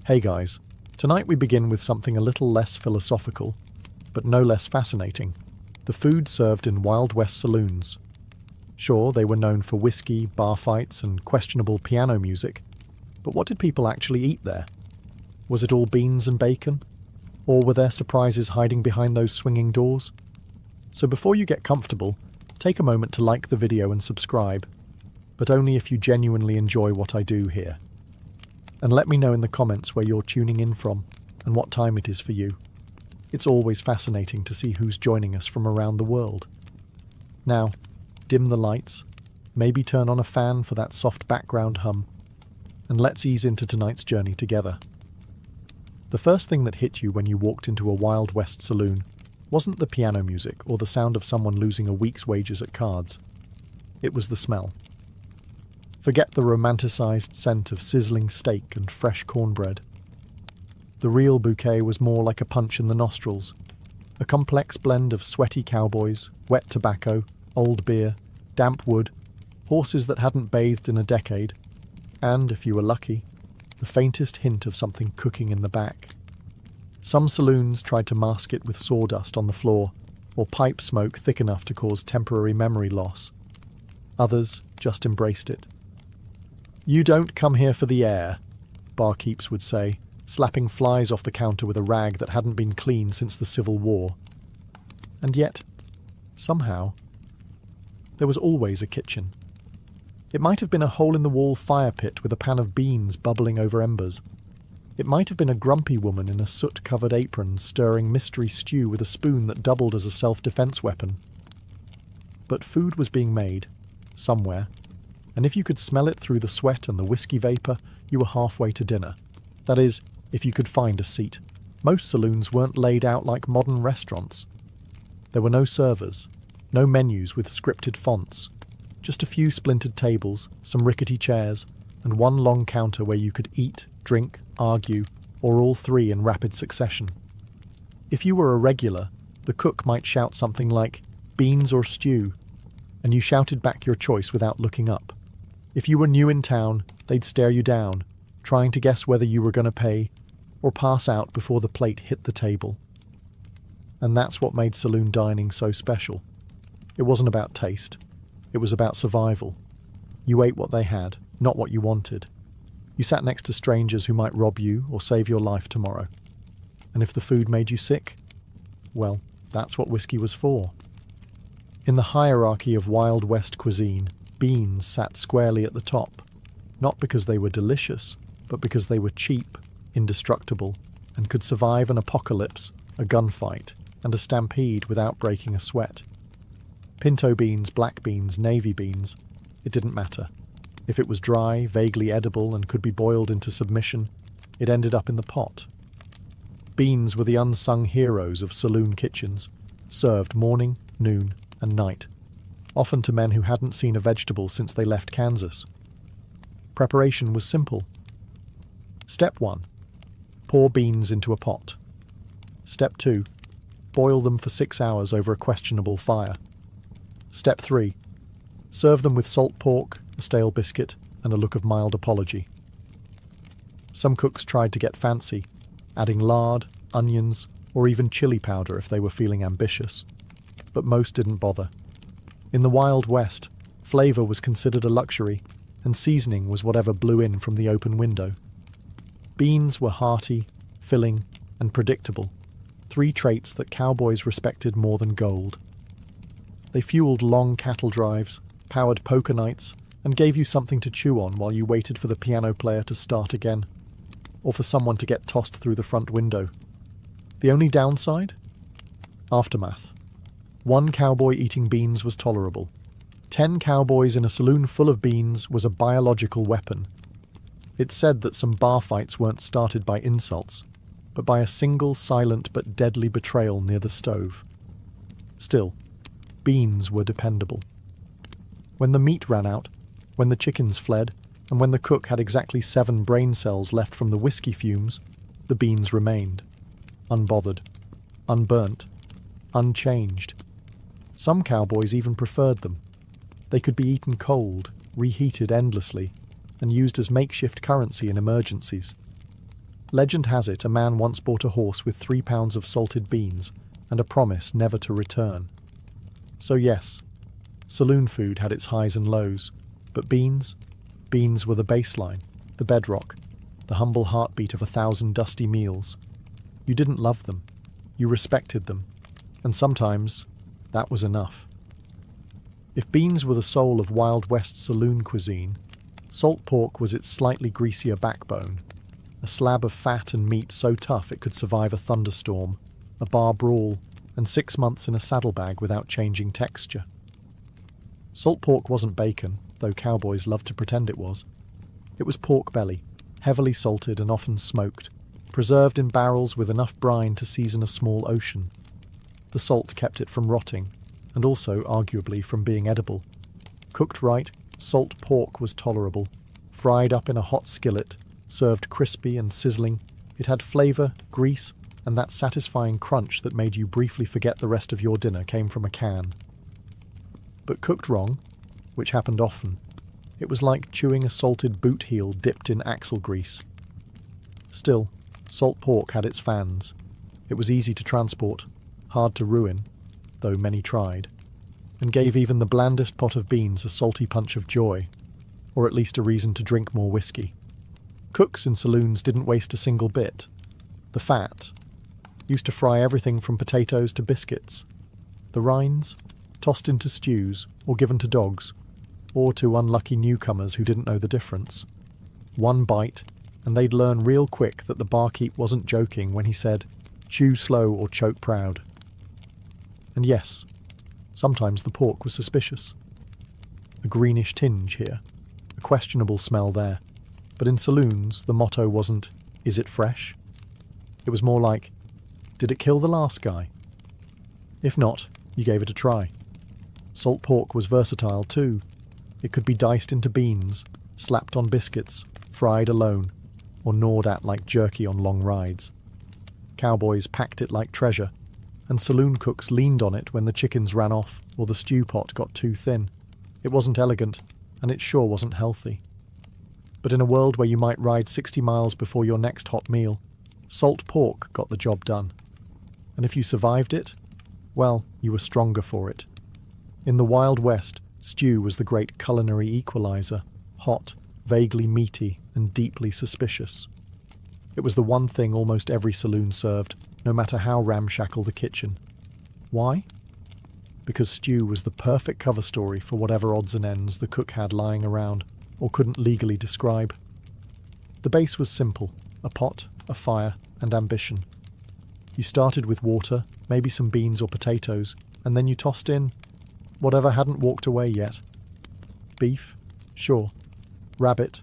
Hey guys, tonight we begin with something a little less philosophical, but no less fascinating. The food served in Wild West saloons. Sure, they were known for whiskey, bar fights, and questionable piano music, but what did people actually eat there? Was it all beans and bacon? Or were there surprises hiding behind those swinging doors? So before you get comfortable, take a moment to like the video and subscribe, but only if you genuinely enjoy what I do here. And let me know in the comments where you're tuning in from and what time it is for you. It's always fascinating to see who's joining us from around the world. Now, dim the lights, maybe turn on a fan for that soft background hum, and let's ease into tonight's journey together. The first thing that hit you when you walked into a Wild West saloon wasn't the piano music or the sound of someone losing a week's wages at cards. It was the smell. Forget the romanticized scent of sizzling steak and fresh cornbread. The real bouquet was more like a punch in the nostrils, a complex blend of sweaty cowboys, wet tobacco, old beer, damp wood, horses that hadn't bathed in a decade, and, if you were lucky, the faintest hint of something cooking in the back. Some saloons tried to mask it with sawdust on the floor, or pipe smoke thick enough to cause temporary memory loss. Others just embraced it. "You don't come here for the air," barkeeps would say, slapping flies off the counter with a rag that hadn't been cleaned since the Civil War. And yet, somehow, there was always a kitchen. It might have been a hole-in-the-wall fire pit with a pan of beans bubbling over embers. It might have been a grumpy woman in a soot-covered apron stirring mystery stew with a spoon that doubled as a self-defense weapon. But food was being made, somewhere, and if you could smell it through the sweat and the whiskey vapour, you were halfway to dinner. That is, if you could find a seat. Most saloons weren't laid out like modern restaurants. There were no servers, no menus with scripted fonts, just a few splintered tables, some rickety chairs, and one long counter where you could eat, drink, argue, or all three in rapid succession. If you were a regular, the cook might shout something like, "beans or stew," and you shouted back your choice without looking up. If you were new in town, they'd stare you down, trying to guess whether you were going to pay or pass out before the plate hit the table. And that's what made saloon dining so special. It wasn't about taste. It was about survival. You ate what they had, not what you wanted. You sat next to strangers who might rob you or save your life tomorrow. And if the food made you sick, well, that's what whiskey was for. In the hierarchy of Wild West cuisine, beans sat squarely at the top, not because they were delicious, but because they were cheap, indestructible, and could survive an apocalypse, a gunfight, and a stampede without breaking a sweat. Pinto beans, black beans, navy beans, it didn't matter. If it was dry, vaguely edible, and could be boiled into submission, it ended up in the pot. Beans were the unsung heroes of saloon kitchens, served morning, noon, and night, often to men who hadn't seen a vegetable since they left Kansas. Preparation was simple. Step 1. Pour beans into a pot. Step 2. Boil them for 6 hours over a questionable fire. Step 3. Serve them with salt pork, a stale biscuit, and a look of mild apology. Some cooks tried to get fancy, adding lard, onions, or even chili powder if they were feeling ambitious. But most didn't bother. In the Wild West, flavour was considered a luxury, and seasoning was whatever blew in from the open window. Beans were hearty, filling, and predictable, 3 traits that cowboys respected more than gold. They fueled long cattle drives, powered poker nights, and gave you something to chew on while you waited for the piano player to start again, or for someone to get tossed through the front window. The only downside? Aftermath. 1 cowboy eating beans was tolerable. 10 cowboys in a saloon full of beans was a biological weapon. It's said that some bar fights weren't started by insults, but by a single silent but deadly betrayal near the stove. Still, beans were dependable. When the meat ran out, when the chickens fled, and when the cook had exactly 7 brain cells left from the whiskey fumes, the beans remained. Unbothered, unburnt, unchanged. Some cowboys even preferred them. They could be eaten cold, reheated endlessly, and used as makeshift currency in emergencies. Legend has it a man once bought a horse with 3 pounds of salted beans and a promise never to return. So yes, saloon food had its highs and lows, but beans were the baseline, the bedrock, the humble heartbeat of 1,000 dusty meals. You didn't love them, you respected them, and sometimes that was enough. If beans were the soul of Wild West saloon cuisine, salt pork was its slightly greasier backbone, a slab of fat and meat so tough it could survive a thunderstorm, a bar brawl, and 6 months in a saddlebag without changing texture. Salt pork wasn't bacon, though cowboys loved to pretend it was. It was pork belly, heavily salted and often smoked, preserved in barrels with enough brine to season a small ocean. The salt kept it from rotting, and also, arguably, from being edible. Cooked right, salt pork was tolerable. Fried up in a hot skillet, served crispy and sizzling, it had flavour, grease, and that satisfying crunch that made you briefly forget the rest of your dinner came from a can. But cooked wrong, which happened often, it was like chewing a salted boot heel dipped in axle grease. Still, salt pork had its fans. It was easy to transport, hard to ruin, though many tried, and gave even the blandest pot of beans a salty punch of joy, or at least a reason to drink more whiskey. Cooks in saloons didn't waste a single bit. The fat used to fry everything from potatoes to biscuits. The rinds, tossed into stews or given to dogs, or to unlucky newcomers who didn't know the difference. One bite, and they'd learn real quick that the barkeep wasn't joking when he said, "Chew slow or choke proud." And yes, sometimes the pork was suspicious. A greenish tinge here, a questionable smell there. But in saloons, the motto wasn't, "Is it fresh?" It was more like, "Did it kill the last guy?" If not, you gave it a try. Salt pork was versatile too. It could be diced into beans, slapped on biscuits, fried alone, or gnawed at like jerky on long rides. Cowboys packed it like treasure, and saloon cooks leaned on it when the chickens ran off or the stew pot got too thin. It wasn't elegant, and it sure wasn't healthy. But in a world where you might ride 60 miles before your next hot meal, salt pork got the job done. And if you survived it, well, you were stronger for it. In the Wild West, stew was the great culinary equalizer, hot, vaguely meaty, and deeply suspicious. It was the one thing almost every saloon served, no matter how ramshackle the kitchen. Why? Because stew was the perfect cover story for whatever odds and ends the cook had lying around, or couldn't legally describe. The base was simple, a pot, a fire, and ambition. You started with water, maybe some beans or potatoes, and then you tossed in whatever hadn't walked away yet. Beef? Sure. Rabbit?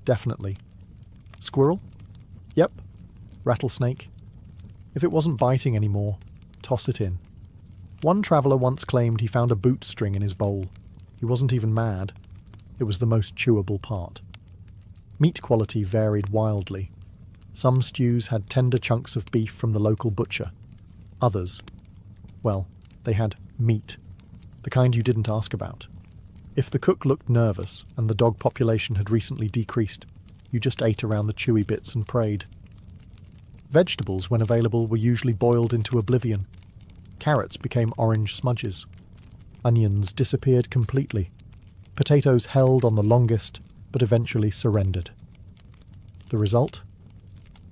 Definitely. Squirrel? Yep. Rattlesnake? If it wasn't biting anymore, toss it in. One traveller once claimed he found a boot string in his bowl. He wasn't even mad. It was the most chewable part. Meat quality varied wildly. Some stews had tender chunks of beef from the local butcher. Others, well, they had meat, the kind you didn't ask about. If the cook looked nervous and the dog population had recently decreased, you just ate around the chewy bits and prayed. Vegetables, when available, were usually boiled into oblivion. Carrots became orange smudges. Onions disappeared completely. Potatoes held on the longest, but eventually surrendered. The result?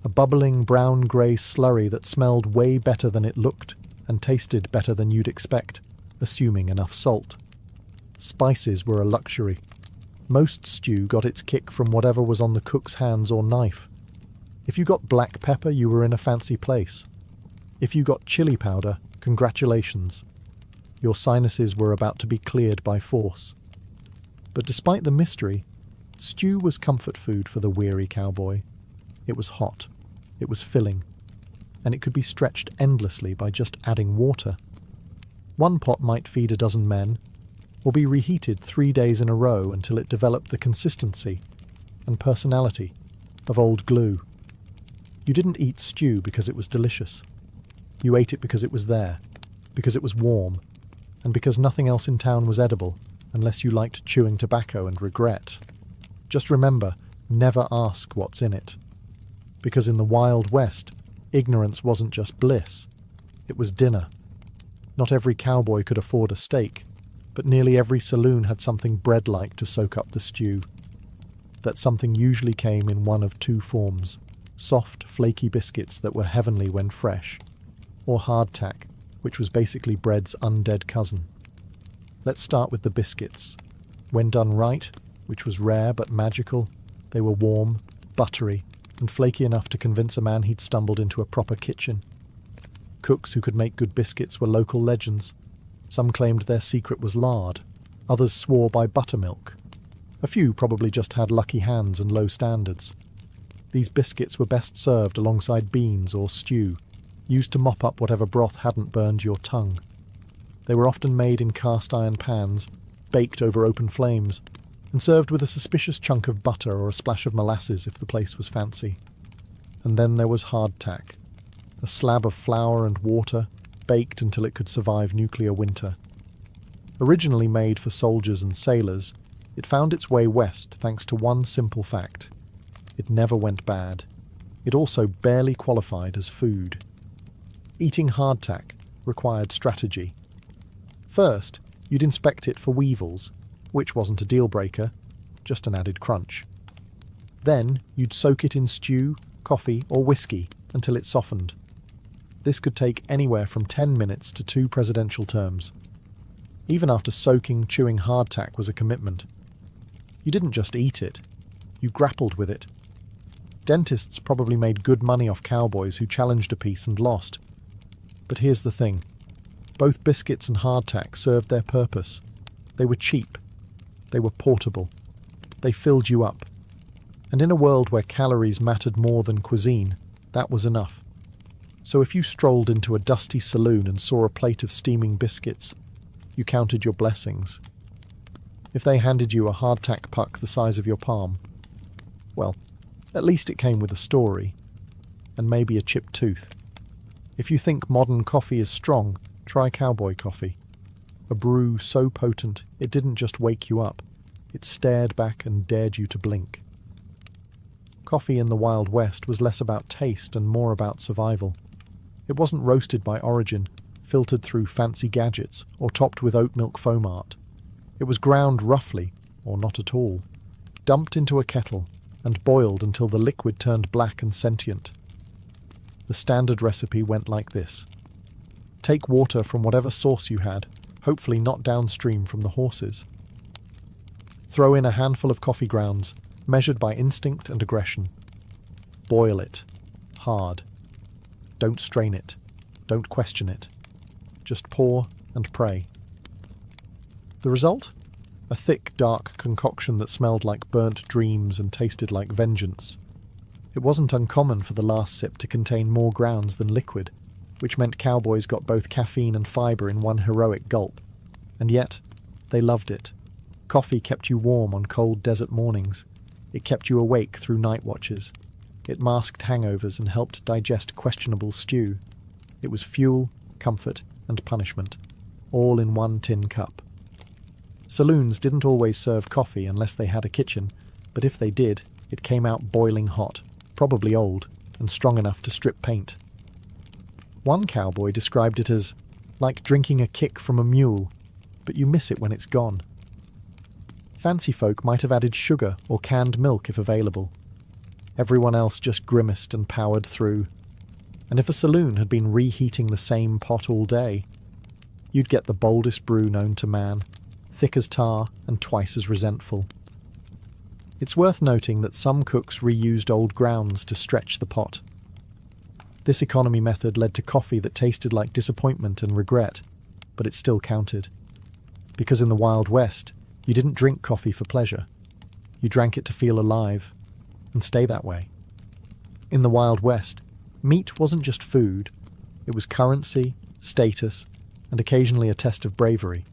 A bubbling brown-grey slurry that smelled way better than it looked and tasted better than you'd expect, assuming enough salt. Spices were a luxury. Most stew got its kick from whatever was on the cook's hands or knife. If you got black pepper, you were in a fancy place. If you got chili powder, congratulations. Your sinuses were about to be cleared by force. But despite the mystery, stew was comfort food for the weary cowboy. It was hot, it was filling, and it could be stretched endlessly by just adding water. One pot might feed a dozen men, or be reheated 3 days in a row until it developed the consistency and personality of old glue. You didn't eat stew because it was delicious. You ate it because it was there, because it was warm, and because nothing else in town was edible, unless you liked chewing tobacco and regret. Just remember, never ask what's in it. Because in the Wild West, ignorance wasn't just bliss, it was dinner. Not every cowboy could afford a steak, but nearly every saloon had something bread-like to soak up the stew. That something usually came in one of two forms: soft, flaky biscuits that were heavenly when fresh, or hardtack, which was basically bread's undead cousin. Let's start with the biscuits. When done right, which was rare but magical, they were warm, buttery, and flaky enough to convince a man he'd stumbled into a proper kitchen. Cooks who could make good biscuits were local legends. Some claimed their secret was lard, others swore by buttermilk. A few probably just had lucky hands and low standards. These biscuits were best served alongside beans or stew, used to mop up whatever broth hadn't burned your tongue. They were often made in cast-iron pans, baked over open flames, and served with a suspicious chunk of butter or a splash of molasses if the place was fancy. And then there was hardtack, a slab of flour and water, baked until it could survive nuclear winter. Originally made for soldiers and sailors, it found its way west thanks to one simple fact: it never went bad. It also barely qualified as food. Eating hardtack required strategy. First, you'd inspect it for weevils, which wasn't a deal-breaker, just an added crunch. Then, you'd soak it in stew, coffee, or whiskey until it softened. This could take anywhere from 10 minutes to 2 presidential terms. Even after soaking, chewing hardtack was a commitment. You didn't just eat it, you grappled with it. Dentists probably made good money off cowboys who challenged a piece and lost. But here's the thing. Both biscuits and hardtack served their purpose. They were cheap. They were portable. They filled you up. And in a world where calories mattered more than cuisine, that was enough. So if you strolled into a dusty saloon and saw a plate of steaming biscuits, you counted your blessings. If they handed you a hardtack puck the size of your palm, well, at least it came with a story, and maybe a chipped tooth. If you think modern coffee is strong, try cowboy coffee. A brew so potent it didn't just wake you up, it stared back and dared you to blink. Coffee in the Wild West was less about taste and more about survival. It wasn't roasted by origin, filtered through fancy gadgets, or topped with oat milk foam art. It was ground roughly, or not at all, dumped into a kettle, and boiled until the liquid turned black and sentient. The standard recipe went like this. Take water from whatever source you had, hopefully not downstream from the horses. Throw in a handful of coffee grounds, measured by instinct and aggression. Boil it. Hard. Don't strain it. Don't question it. Just pour and pray. The result? A thick, dark concoction that smelled like burnt dreams and tasted like vengeance. It wasn't uncommon for the last sip to contain more grounds than liquid, which meant cowboys got both caffeine and fibre in one heroic gulp. And yet, they loved it. Coffee kept you warm on cold desert mornings. It kept you awake through night watches. It masked hangovers and helped digest questionable stew. It was fuel, comfort, and punishment, all in one tin cup. Saloons didn't always serve coffee unless they had a kitchen, but if they did, it came out boiling hot, probably old, and strong enough to strip paint. One cowboy described it as like drinking a kick from a mule, but you miss it when it's gone. Fancy folk might have added sugar or canned milk if available. Everyone else just grimaced and powered through. And if a saloon had been reheating the same pot all day, you'd get the boldest brew known to man, thick as tar and twice as resentful. It's worth noting that some cooks reused old grounds to stretch the pot. This economy method led to coffee that tasted like disappointment and regret, but it still counted. Because in the Wild West, you didn't drink coffee for pleasure. You drank it to feel alive, and stay that way. In the Wild West, meat wasn't just food, it was currency, status, and occasionally a test of bravery.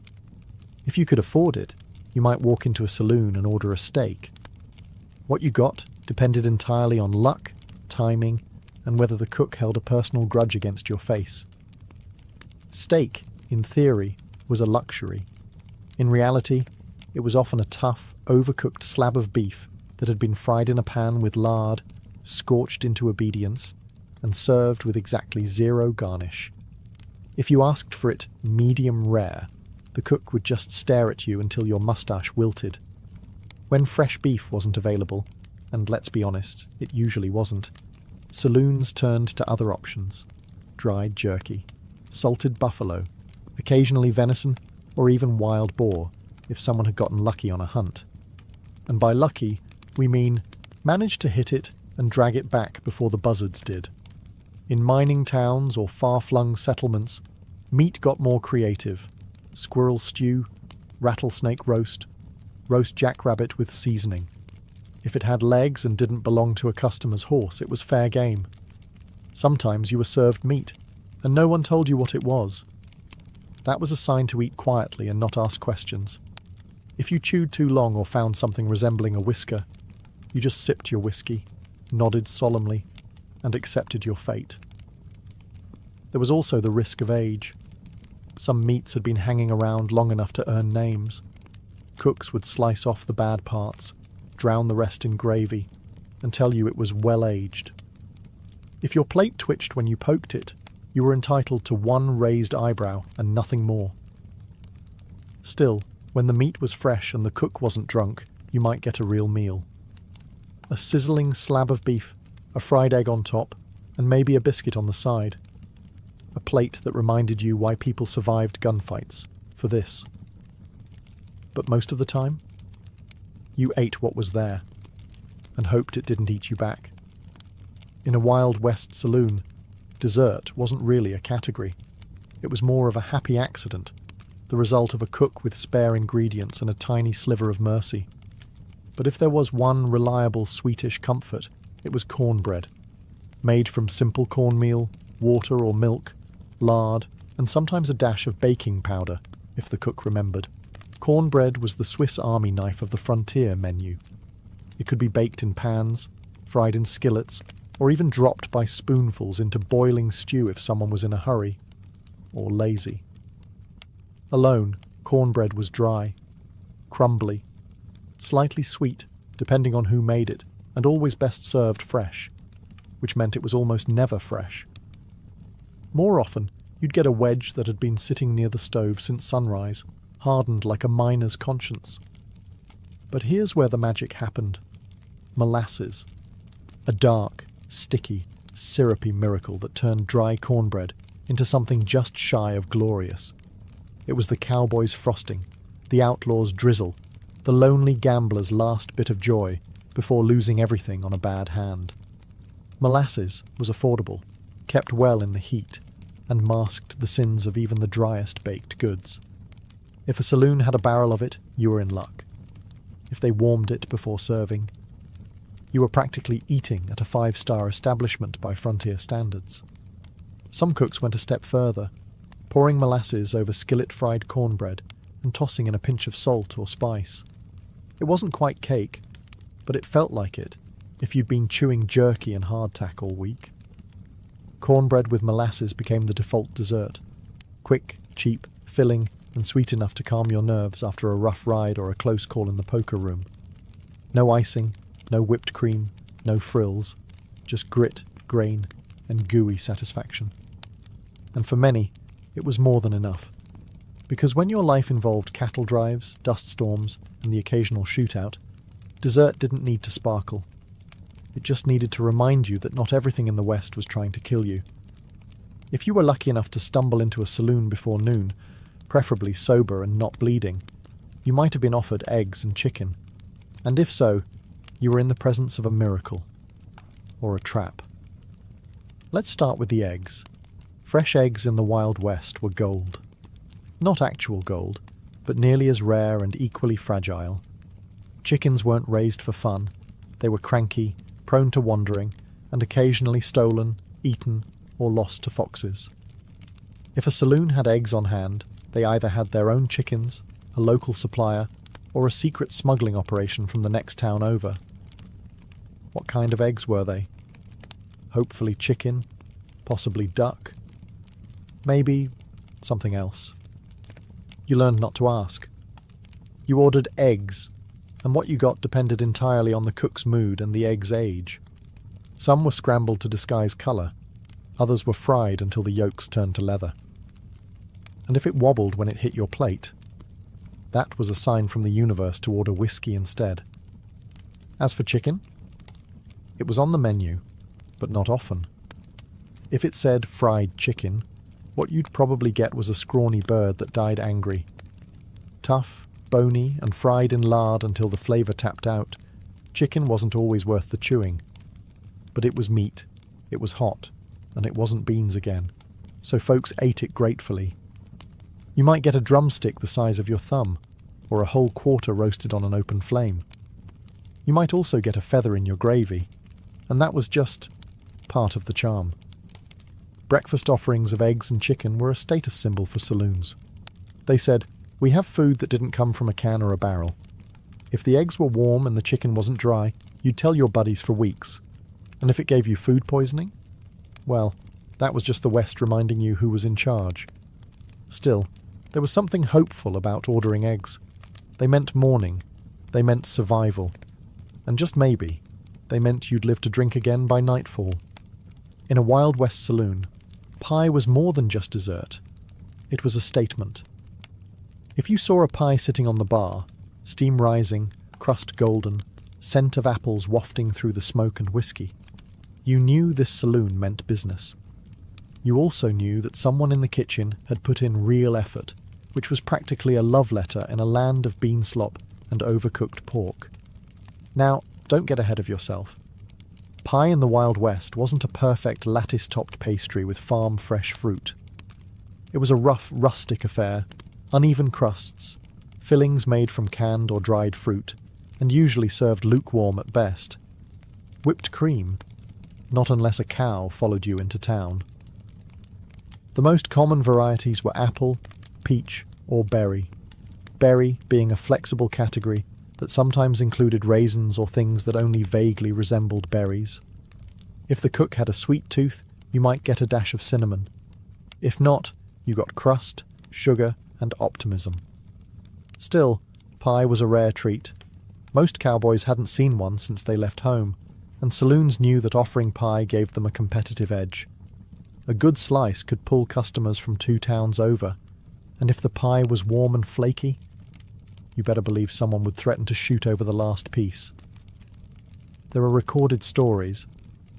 If you could afford it, you might walk into a saloon and order a steak. What you got depended entirely on luck, timing, and whether the cook held a personal grudge against your face. Steak, in theory, was a luxury. In reality, it was often a tough, overcooked slab of beef that had been fried in a pan with lard, scorched into obedience, and served with exactly zero garnish. If you asked for it medium rare, the cook would just stare at you until your mustache wilted. When fresh beef wasn't available, and let's be honest, it usually wasn't, saloons turned to other options: dried jerky, salted buffalo, occasionally venison, or even wild boar, if someone had gotten lucky on a hunt. And by lucky, we mean managed to hit it and drag it back before the buzzards did. In mining towns or far-flung settlements, meat got more creative: squirrel stew, rattlesnake roast jackrabbit with seasoning. If it had legs and didn't belong to a customer's horse, it was fair game. Sometimes you were served meat, and no one told you what it was. That was a sign to eat quietly and not ask questions. If you chewed too long or found something resembling a whisker, you just sipped your whiskey, nodded solemnly, and accepted your fate. There was also the risk of age. Some meats had been hanging around long enough to earn names. Cooks would slice off the bad parts, drown the rest in gravy, and tell you it was well-aged. If your plate twitched when you poked it, you were entitled to one raised eyebrow and nothing more. Still, when the meat was fresh and the cook wasn't drunk, you might get a real meal. A sizzling slab of beef, a fried egg on top, and maybe a biscuit on the side. A plate that reminded you why people survived gunfights, for this. But most of the time, you ate what was there, and hoped it didn't eat you back. In a Wild West saloon, dessert wasn't really a category. It was more of a happy accident, the result of a cook with spare ingredients and a tiny sliver of mercy. But if there was one reliable sweetish comfort, it was cornbread, made from simple cornmeal, water or milk, lard, and sometimes a dash of baking powder, if the cook remembered. Cornbread was the Swiss Army knife of the frontier menu. It could be baked in pans, fried in skillets, or even dropped by spoonfuls into boiling stew if someone was in a hurry, or lazy. Alone, cornbread was dry, crumbly, slightly sweet, depending on who made it, and always best served fresh, which meant it was almost never fresh. More often, you'd get a wedge that had been sitting near the stove since sunrise, hardened like a miner's conscience. But here's where the magic happened. Molasses. A dark, sticky, syrupy miracle that turned dry cornbread into something just shy of glorious. It was the cowboy's frosting, the outlaw's drizzle, the lonely gambler's last bit of joy before losing everything on a bad hand. Molasses was affordable, kept well in the heat, and masked the sins of even the driest baked goods. If a saloon had a barrel of it, you were in luck. If they warmed it before serving, you were practically eating at a 5-star establishment by frontier standards. Some cooks went a step further, pouring molasses over skillet-fried cornbread and tossing in a pinch of salt or spice. It wasn't quite cake, but it felt like it if you'd been chewing jerky and hardtack all week. Cornbread with molasses became the default dessert. Quick, cheap, filling, and sweet enough to calm your nerves after a rough ride or a close call in the poker room. No icing, no whipped cream, no frills, just grit, grain, and gooey satisfaction. And for many, it was more than enough. Because when your life involved cattle drives, dust storms, and the occasional shootout, dessert didn't need to sparkle. It just needed to remind you that not everything in the West was trying to kill you. If you were lucky enough to stumble into a saloon before noon, preferably sober and not bleeding, you might have been offered eggs and chicken. And if so, you were in the presence of a miracle. Or a trap. Let's start with the eggs. Fresh eggs in the Wild West were gold. Not actual gold, but nearly as rare and equally fragile. Chickens weren't raised for fun. They were cranky, prone to wandering, and occasionally stolen, eaten, or lost to foxes. If a saloon had eggs on hand, they either had their own chickens, a local supplier, or a secret smuggling operation from the next town over. What kind of eggs were they? Hopefully chicken, possibly duck, maybe something else. You learned not to ask. You ordered eggs, and what you got depended entirely on the cook's mood and the egg's age. Some were scrambled to disguise colour, others were fried until the yolks turned to leather. And if it wobbled when it hit your plate, that was a sign from the universe to order whiskey instead. As for chicken, it was on the menu, but not often. If it said fried chicken, what you'd probably get was a scrawny bird that died angry. Tough, bony, and fried in lard until the flavour tapped out, chicken wasn't always worth the chewing. But it was meat, it was hot, and it wasn't beans again, so folks ate it gratefully. You might get a drumstick the size of your thumb, or a whole quarter roasted on an open flame. You might also get a feather in your gravy, and that was just part of the charm. Breakfast offerings of eggs and chicken were a status symbol for saloons. They said, "We have food that didn't come from a can or a barrel." If the eggs were warm and the chicken wasn't dry, you'd tell your buddies for weeks. And if it gave you food poisoning, well, that was just the West reminding you who was in charge. Still, there was something hopeful about ordering eggs. They meant morning, they meant survival, and just maybe, they meant you'd live to drink again by nightfall. In a Wild West saloon, pie was more than just dessert. It was a statement. If you saw a pie sitting on the bar, steam rising, crust golden, scent of apples wafting through the smoke and whiskey, you knew this saloon meant business. You also knew that someone in the kitchen had put in real effort, which was practically a love letter in a land of bean slop and overcooked pork. Now, don't get ahead of yourself. Pie in the Wild West wasn't a perfect lattice-topped pastry with farm-fresh fruit. It was a rough, rustic affair, uneven crusts, fillings made from canned or dried fruit, and usually served lukewarm at best. Whipped cream, not unless a cow followed you into town. The most common varieties were apple, peach, or berry. Berry being a flexible category that sometimes included raisins or things that only vaguely resembled berries. If the cook had a sweet tooth, you might get a dash of cinnamon. If not, you got crust, sugar, and optimism. Still, pie was a rare treat. Most cowboys hadn't seen one since they left home, and saloons knew that offering pie gave them a competitive edge. A good slice could pull customers from 2 towns over, and if the pie was warm and flaky, you better believe someone would threaten to shoot over the last piece. There are recorded stories,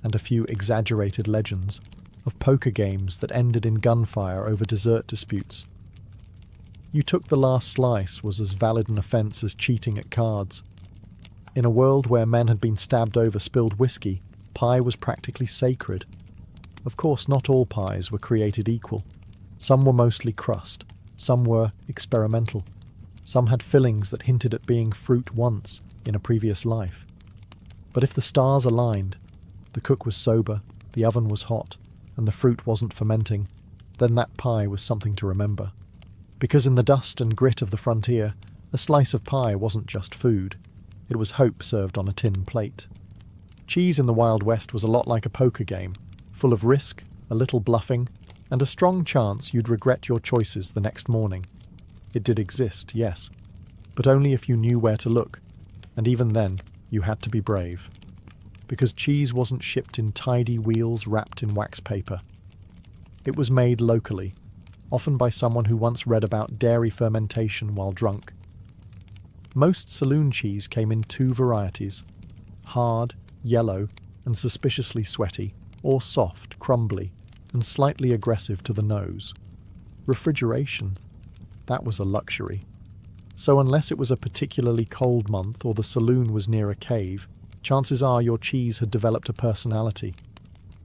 and a few exaggerated legends, of poker games that ended in gunfire over dessert disputes. You took the last slice was as valid an offence as cheating at cards. In a world where men had been stabbed over spilled whiskey, pie was practically sacred. Of course, not all pies were created equal. Some were mostly crust, some were experimental. Some had fillings that hinted at being fruit once, in a previous life. But if the stars aligned, the cook was sober, the oven was hot, and the fruit wasn't fermenting, then that pie was something to remember. Because in the dust and grit of the frontier, a slice of pie wasn't just food. It was hope served on a tin plate. Cheese in the Wild West was a lot like a poker game, full of risk, a little bluffing, and a strong chance you'd regret your choices the next morning. It did exist, yes, but only if you knew where to look, and even then, you had to be brave. Because cheese wasn't shipped in tidy wheels wrapped in wax paper. It was made locally, often by someone who once read about dairy fermentation while drunk. Most saloon cheese came in 2 varieties, hard, yellow, and suspiciously sweaty, or soft, crumbly, and slightly aggressive to the nose. Refrigeration, that was a luxury. So unless it was a particularly cold month or the saloon was near a cave, chances are your cheese had developed a personality.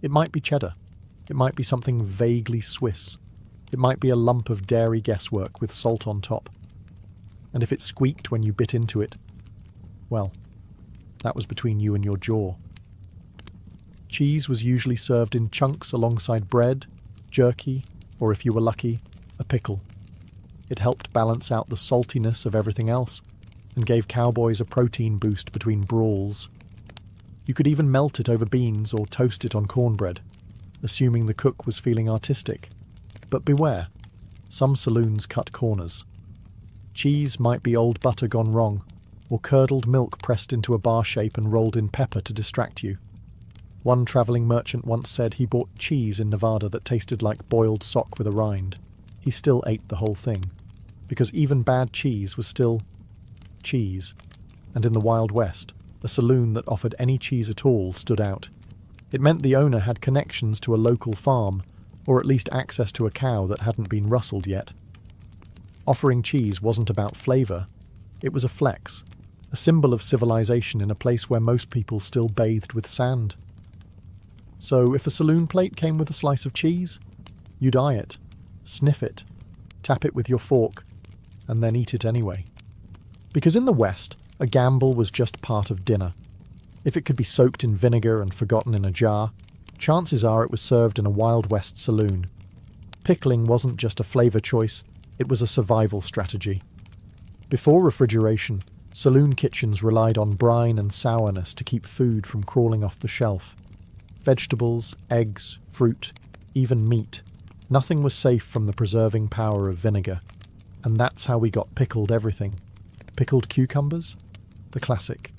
It might be cheddar. It might be something vaguely Swiss. It might be a lump of dairy guesswork with salt on top. And if it squeaked when you bit into it, well, that was between you and your jaw. Cheese was usually served in chunks alongside bread, jerky, or if you were lucky, a pickle. It helped balance out the saltiness of everything else, and gave cowboys a protein boost between brawls. You could even melt it over beans or toast it on cornbread, assuming the cook was feeling artistic. But beware, some saloons cut corners. Cheese might be old butter gone wrong, or curdled milk pressed into a bar shape and rolled in pepper to distract you. One travelling merchant once said he bought cheese in Nevada that tasted like boiled sock with a rind. He still ate the whole thing, because even bad cheese was still cheese. And in the Wild West, a saloon that offered any cheese at all stood out. It meant the owner had connections to a local farm, or at least access to a cow that hadn't been rustled yet. Offering cheese wasn't about flavour, it was a flex, a symbol of civilization in a place where most people still bathed with sand. So if a saloon plate came with a slice of cheese, you'd eye it, sniff it, tap it with your fork, and then eat it anyway. Because in the West, a gamble was just part of dinner. If it could be soaked in vinegar and forgotten in a jar, chances are it was served in a Wild West saloon. Pickling wasn't just a flavour choice, it was a survival strategy. Before refrigeration, saloon kitchens relied on brine and sourness to keep food from crawling off the shelf. Vegetables, eggs, fruit, even meat. Nothing was safe from the preserving power of vinegar. And that's how we got pickled everything. Pickled cucumbers? The classic.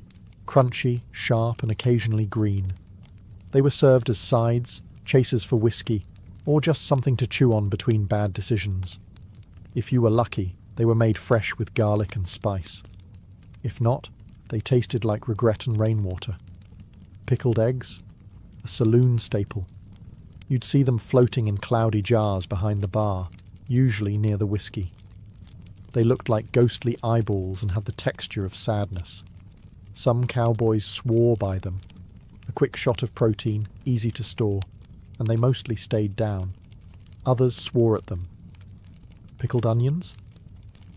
Crunchy, sharp, and occasionally green. They were served as sides, chasers for whiskey, or just something to chew on between bad decisions. If you were lucky, they were made fresh with garlic and spice. If not, they tasted like regret and rainwater. Pickled eggs? A saloon staple. You'd see them floating in cloudy jars behind the bar, usually near the whiskey. They looked like ghostly eyeballs and had the texture of sadness. Some cowboys swore by them. A quick shot of protein, easy to store, and they mostly stayed down. Others swore at them. Pickled onions?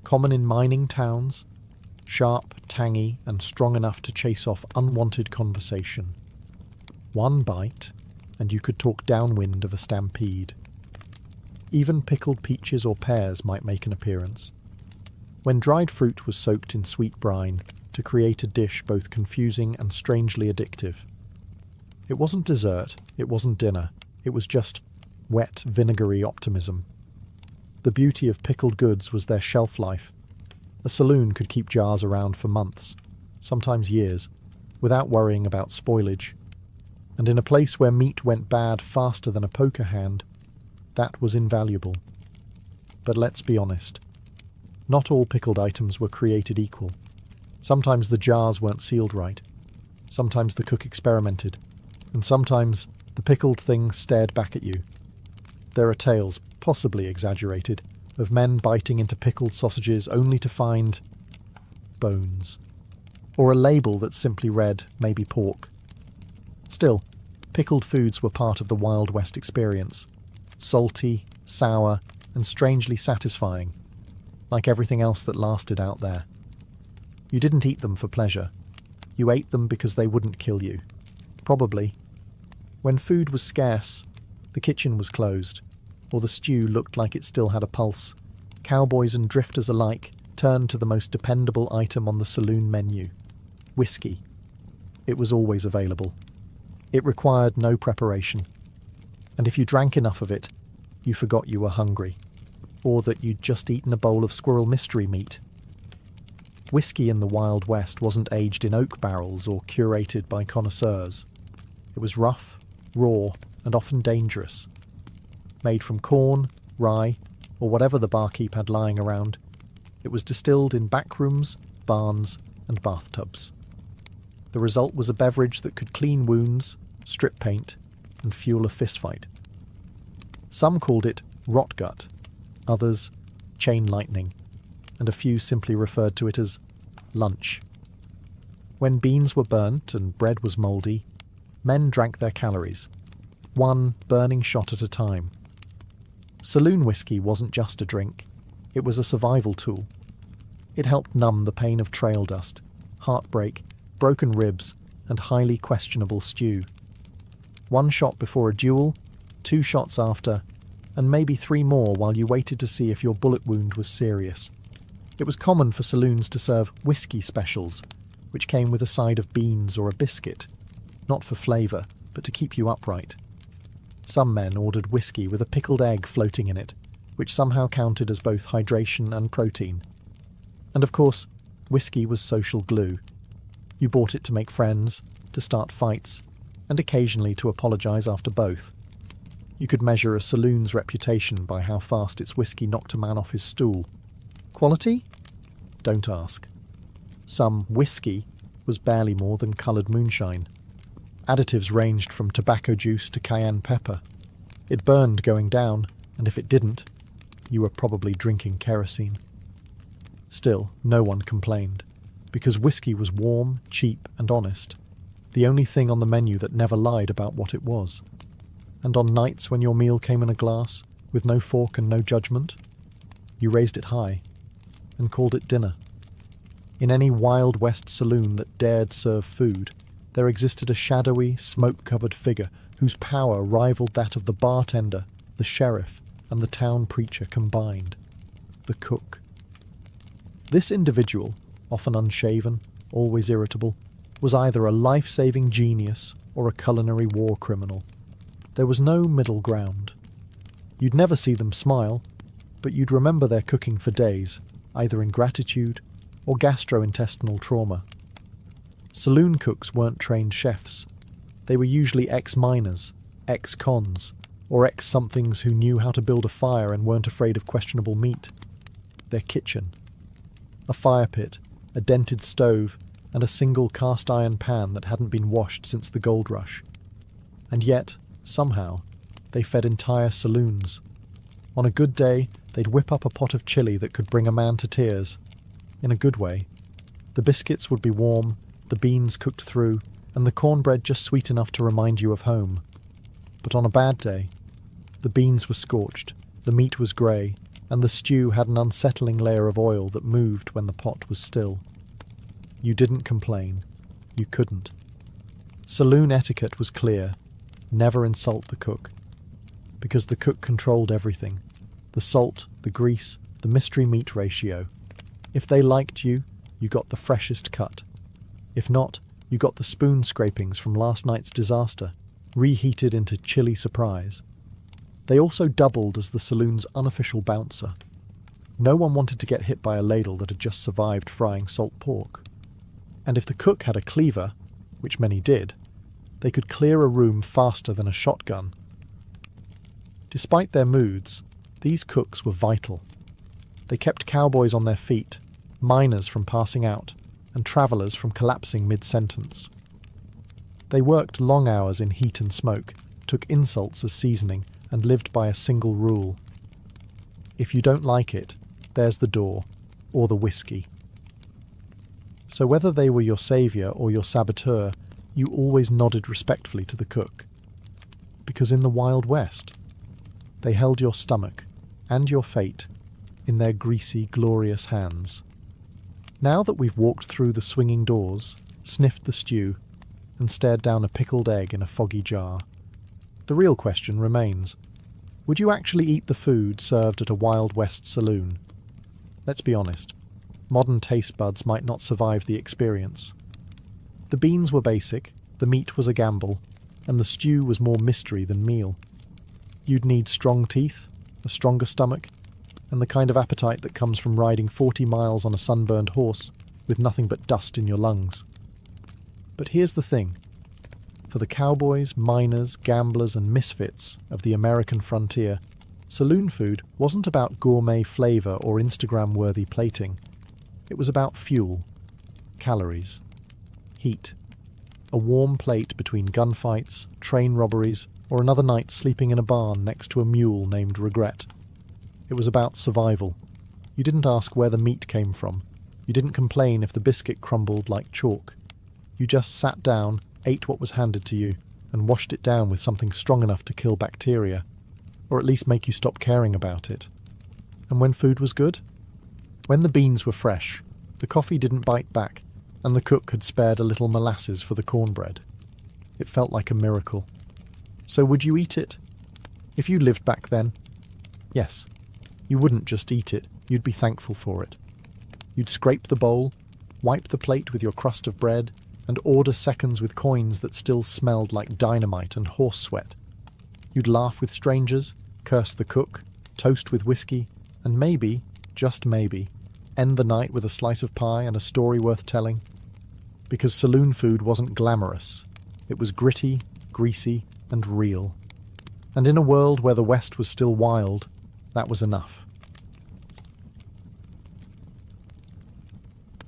Common in mining towns, sharp, tangy, and strong enough to chase off unwanted conversation. One bite, and you could talk downwind of a stampede. Even pickled peaches or pears might make an appearance. When dried fruit was soaked in sweet brine to create a dish both confusing and strangely addictive. It wasn't dessert, it wasn't dinner, it was just wet, vinegary optimism. The beauty of pickled goods was their shelf life. A saloon could keep jars around for months, sometimes years, without worrying about spoilage. And in a place where meat went bad faster than a poker hand, that was invaluable. But let's be honest. Not all pickled items were created equal. Sometimes the jars weren't sealed right. Sometimes the cook experimented. And sometimes the pickled thing stared back at you. There are tales, possibly exaggerated, of men biting into pickled sausages only to find bones. Or a label that simply read, maybe pork. Still, pickled foods were part of the Wild West experience. Salty, sour, and strangely satisfying. Like everything else that lasted out there. You didn't eat them for pleasure. You ate them because they wouldn't kill you. Probably. When food was scarce, the kitchen was closed, or the stew looked like it still had a pulse. Cowboys and drifters alike turned to the most dependable item on the saloon menu. Whiskey. It was always available. It required no preparation. And if you drank enough of it, you forgot you were hungry. Or that you'd just eaten a bowl of squirrel mystery meat. Whiskey in the Wild West wasn't aged in oak barrels or curated by connoisseurs. It was rough, raw, and often dangerous. Made from corn, rye, or whatever the barkeep had lying around, it was distilled in backrooms, barns, and bathtubs. The result was a beverage that could clean wounds, strip paint, and fuel a fistfight. Some called it rot gut, others chain lightning, and a few simply referred to it as lunch. When beans were burnt and bread was mouldy, men drank their calories, one burning shot at a time. Saloon whiskey wasn't just a drink, it was a survival tool. It helped numb the pain of trail dust, heartbreak, broken ribs, and highly questionable stew. One shot before a duel, 2 shots after, and maybe 3 more while you waited to see if your bullet wound was serious. It was common for saloons to serve whiskey specials, which came with a side of beans or a biscuit, not for flavour, but to keep you upright. Some men ordered whiskey with a pickled egg floating in it, which somehow counted as both hydration and protein. And of course, whiskey was social glue. You bought it to make friends, to start fights, and occasionally to apologise after both. You could measure a saloon's reputation by how fast its whiskey knocked a man off his stool. Quality? Don't ask. Some whiskey was barely more than coloured moonshine. Additives ranged from tobacco juice to cayenne pepper. It burned going down, and if it didn't, you were probably drinking kerosene. Still, no one complained, because whiskey was warm, cheap, and honest, the only thing on the menu that never lied about what it was. And on nights when your meal came in a glass, with no fork and no judgment, you raised it high, and called it dinner. In any Wild West saloon that dared serve food, there existed a shadowy, smoke-covered figure whose power rivaled that of the bartender, the sheriff, and the town preacher combined. The cook. This individual, often unshaven, always irritable, was either a life-saving genius or a culinary war criminal. There was no middle ground. You'd never see them smile, but you'd remember their cooking for days, either in gratitude or gastrointestinal trauma. Saloon cooks weren't trained chefs. They were usually ex-miners, ex-cons, or ex-somethings who knew how to build a fire and weren't afraid of questionable meat. Their kitchen. A fire pit, a dented stove, and a single cast-iron pan that hadn't been washed since the gold rush. And yet, somehow, they fed entire saloons. On a good day, they'd whip up a pot of chili that could bring a man to tears. In a good way. The biscuits would be warm, the beans cooked through, and the cornbread just sweet enough to remind you of home. But on a bad day, the beans were scorched, the meat was grey, and the stew had an unsettling layer of oil that moved when the pot was still. You didn't complain. You couldn't. Saloon etiquette was clear. Never insult the cook. Because the cook controlled everything. The salt, the grease, the mystery meat ratio. If they liked you, you got the freshest cut. If not, you got the spoon scrapings from last night's disaster, reheated into chilly surprise. They also doubled as the saloon's unofficial bouncer. No one wanted to get hit by a ladle that had just survived frying salt pork. And if the cook had a cleaver, which many did, they could clear a room faster than a shotgun. Despite their moods, these cooks were vital. They kept cowboys on their feet, miners from passing out, and travellers from collapsing mid-sentence. They worked long hours in heat and smoke, took insults as seasoning, and lived by a single rule. If you don't like it, there's the door, or the whiskey. So whether they were your saviour or your saboteur, you always nodded respectfully to the cook. Because in the Wild West, they held your stomach, and your fate, in their greasy, glorious hands. Now that we've walked through the swinging doors, sniffed the stew, and stared down a pickled egg in a foggy jar, the real question remains. Would you actually eat the food served at a Wild West saloon? Let's be honest. Modern taste buds might not survive the experience. The beans were basic, the meat was a gamble, and the stew was more mystery than meal. You'd need strong teeth, a stronger stomach, and the kind of appetite that comes from riding 40 miles on a sunburned horse with nothing but dust in your lungs. But here's the thing. For the cowboys, miners, gamblers, and misfits of the American frontier, saloon food wasn't about gourmet flavour or Instagram-worthy plating. It was about fuel, calories, heat, a warm plate between gunfights, train robberies, or another night sleeping in a barn next to a mule named Regret. It was about survival. You didn't ask where the meat came from. You didn't complain if the biscuit crumbled like chalk. You just sat down, ate what was handed to you, and washed it down with something strong enough to kill bacteria, or at least make you stop caring about it. And when food was good? When the beans were fresh, the coffee didn't bite back, and the cook had spared a little molasses for the cornbread. It felt like a miracle. So would you eat it? If you lived back then? Yes. You wouldn't just eat it, you'd be thankful for it. You'd scrape the bowl, wipe the plate with your crust of bread, and order seconds with coins that still smelled like dynamite and horse sweat. You'd laugh with strangers, curse the cook, toast with whiskey, and maybe, just maybe, end the night with a slice of pie and a story worth telling. Because saloon food wasn't glamorous. It was gritty, greasy, and real. And in a world where the West was still wild, that was enough.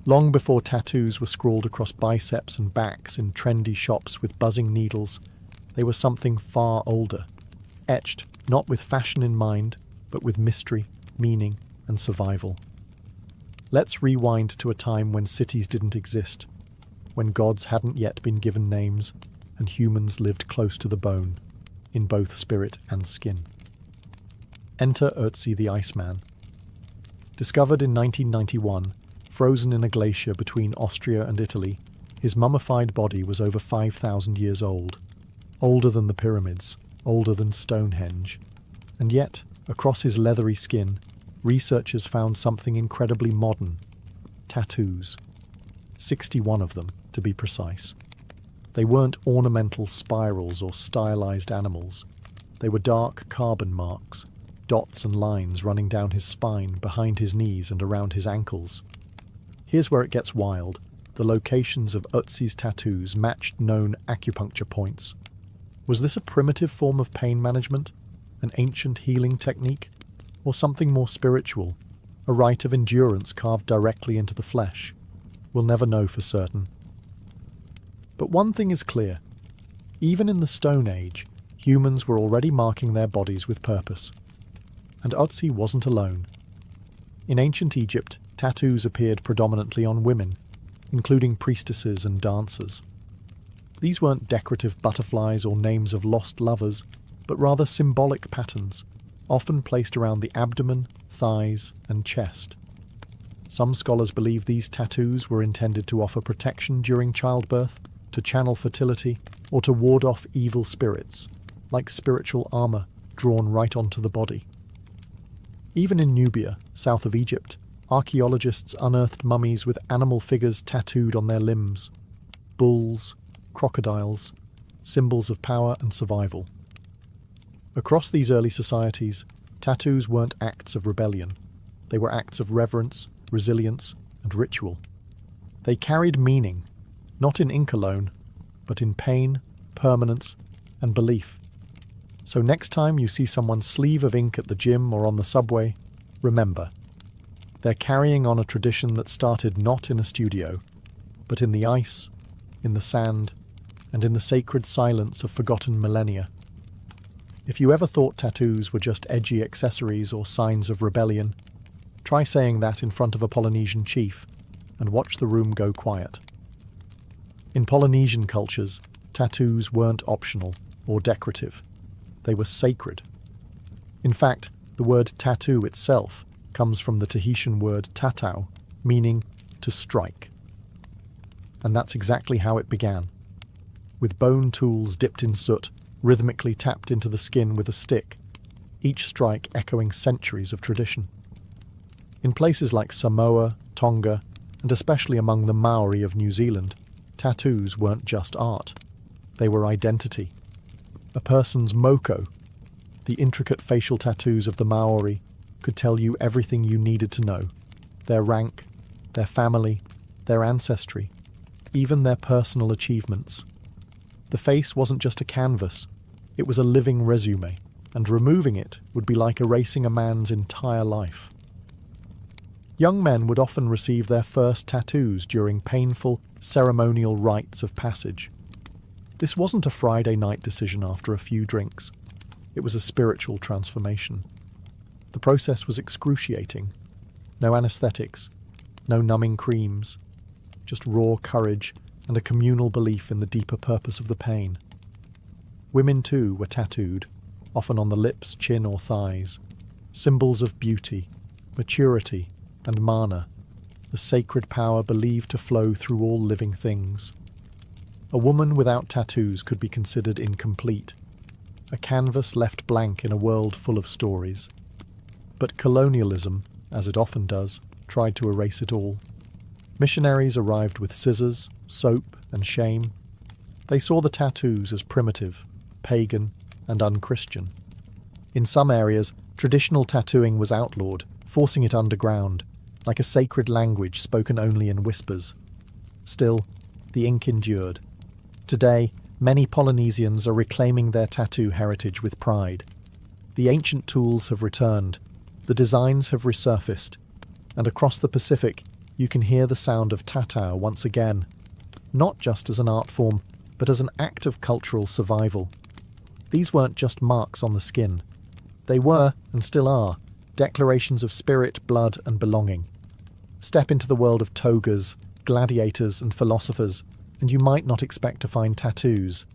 Long before tattoos were scrawled across biceps and backs in trendy shops with buzzing needles, they were something far older, etched not with fashion in mind, but with mystery, meaning, and survival. Let's rewind to a time when cities didn't exist, when gods hadn't yet been given names, and humans lived close to the bone, in both spirit and skin. Enter Ötzi the Iceman. Discovered in 1991, frozen in a glacier between Austria and Italy, his mummified body was over 5,000 years old, older than the pyramids, older than Stonehenge. And yet, across his leathery skin, researchers found something incredibly modern: tattoos. 61 of them, to be precise. They weren't ornamental spirals or stylized animals. They were dark carbon marks, dots and lines running down his spine, behind his knees and around his ankles. Here's where it gets wild. The locations of Ötzi's tattoos matched known acupuncture points. Was this a primitive form of pain management? An ancient healing technique? Or something more spiritual? A rite of endurance carved directly into the flesh? We'll never know for certain. But one thing is clear. Even in the Stone Age, humans were already marking their bodies with purpose. And Ötzi wasn't alone. In ancient Egypt, tattoos appeared predominantly on women, including priestesses and dancers. These weren't decorative butterflies or names of lost lovers, but rather symbolic patterns, often placed around the abdomen, thighs, and chest. Some scholars believe these tattoos were intended to offer protection during childbirth, to channel fertility, or to ward off evil spirits, like spiritual armor drawn right onto the body. Even in Nubia, south of Egypt, archaeologists unearthed mummies with animal figures tattooed on their limbs: bulls, crocodiles, symbols of power and survival. Across these early societies, tattoos weren't acts of rebellion. They were acts of reverence, resilience, and ritual. They carried meaning, not in ink alone, but in pain, permanence, and belief. So next time you see someone's sleeve of ink at the gym or on the subway, remember, they're carrying on a tradition that started not in a studio, but in the ice, in the sand, and in the sacred silence of forgotten millennia. If you ever thought tattoos were just edgy accessories or signs of rebellion, try saying that in front of a Polynesian chief and watch the room go quiet. In Polynesian cultures, tattoos weren't optional or decorative. They were sacred. In fact, the word tattoo itself comes from the Tahitian word tatau, meaning to strike. And that's exactly how it began. With bone tools dipped in soot, rhythmically tapped into the skin with a stick, each strike echoing centuries of tradition. In places like Samoa, Tonga, and especially among the Maori of New Zealand, tattoos weren't just art. They were identity. A person's moko, the intricate facial tattoos of the Maori, could tell you everything you needed to know: their rank, their family, their ancestry, even their personal achievements. The face wasn't just a canvas, it was a living resume, and removing it would be like erasing a man's entire life. Young men would often receive their first tattoos during painful, ceremonial rites of passage. This wasn't a Friday night decision after a few drinks. It was a spiritual transformation. The process was excruciating. No anesthetics, no numbing creams, just raw courage and a communal belief in the deeper purpose of the pain. Women too were tattooed, often on the lips, chin or thighs, symbols of beauty, maturity, and mana, the sacred power believed to flow through all living things. A woman without tattoos could be considered incomplete, a canvas left blank in a world full of stories. But colonialism, as it often does, tried to erase it all. Missionaries arrived with scissors, soap, and shame. They saw the tattoos as primitive, pagan, and unchristian. In some areas, traditional tattooing was outlawed, forcing it underground, like a sacred language spoken only in whispers. Still, the ink endured. Today, Many Polynesians are reclaiming their tattoo heritage with pride. The ancient tools have returned, the designs have resurfaced, and across the Pacific you can hear the sound of tattoo once again, not just as an art form, but as an act of cultural survival. These weren't just marks on the skin. They were, and still are, declarations of spirit, blood, and belonging. Step into the world of togas, gladiators, and philosophers, and you might not expect to find tattoos.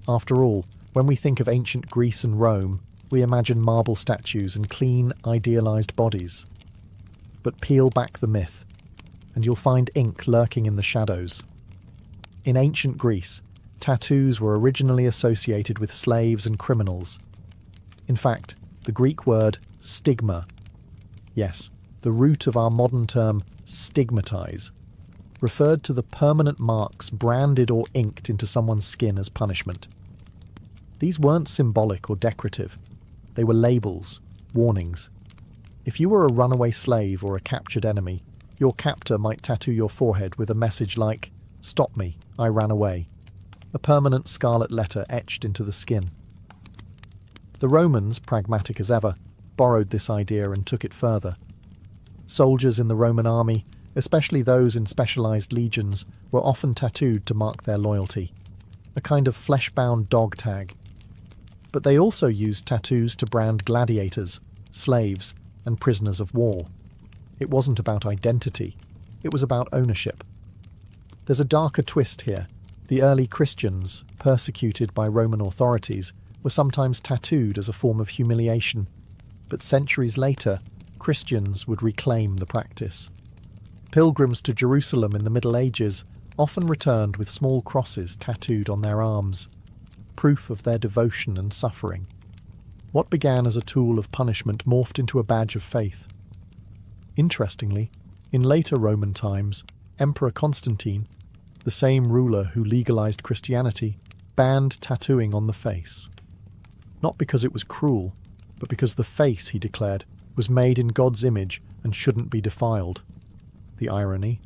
After all, when we think of ancient Greece and Rome, we imagine marble statues and clean, idealized bodies. But peel back the myth, and you'll find ink lurking in the shadows. In ancient Greece, tattoos were originally associated with slaves and criminals. In fact, the Greek word stigma, yes, the root of our modern term stigmatize, referred to the permanent marks branded or inked into someone's skin as punishment. These weren't symbolic or decorative. They were labels, warnings. If you were a runaway slave or a captured enemy, your captor might tattoo your forehead with a message like, "Stop me, I ran away," a permanent scarlet letter etched into the skin. The Romans, pragmatic as ever, borrowed this idea and took it further. Soldiers in the Roman army, especially those in specialized legions, were often tattooed to mark their loyalty, a kind of flesh-bound dog tag. But they also used tattoos to brand gladiators, slaves, and prisoners of war. It wasn't about identity, it was about ownership. There's a darker twist here. The early Christians, persecuted by Roman authorities, were sometimes tattooed as a form of humiliation, but centuries later, Christians would reclaim the practice. Pilgrims to Jerusalem in the Middle Ages often returned with small crosses tattooed on their arms, proof of their devotion and suffering. What began as a tool of punishment morphed into a badge of faith. Interestingly, in later Roman times, Emperor Constantine, the same ruler who legalized Christianity, banned tattooing on the face. Not because it was cruel, but because the face, he declared, was made in God's image and shouldn't be defiled. The irony?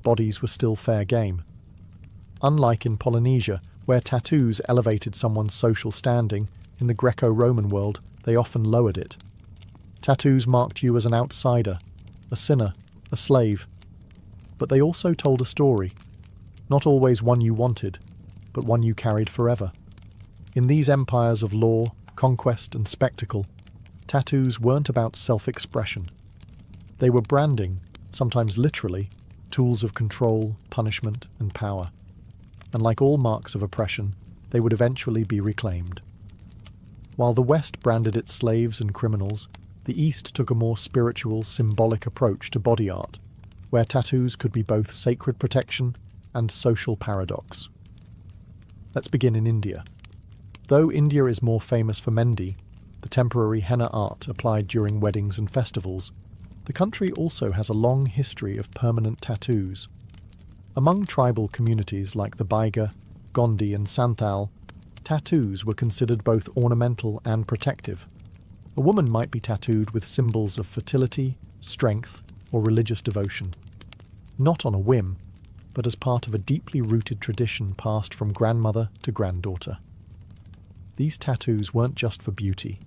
Bodies were still fair game. Unlike in Polynesia, where tattoos elevated someone's social standing, in the Greco-Roman world, they often lowered it. Tattoos marked you as an outsider, a sinner, a slave. But they also told a story. Not always one you wanted, but one you carried forever. In these empires of law, conquest, and spectacle, tattoos weren't about self-expression. They were branding, sometimes literally, tools of control, punishment, and power. And like all marks of oppression, they would eventually be reclaimed. While the West branded its slaves and criminals, the East took a more spiritual, symbolic approach to body art, where tattoos could be both sacred protection and social paradox. Let's begin in India. Though India is more famous for Mendi, the temporary henna art applied during weddings and festivals, the country also has a long history of permanent tattoos. Among tribal communities like the Baiga, Gondi and Santhal, tattoos were considered both ornamental and protective. A woman might be tattooed with symbols of fertility, strength, or religious devotion. Not on a whim, but as part of a deeply rooted tradition passed from grandmother to granddaughter. These tattoos weren't just for beauty.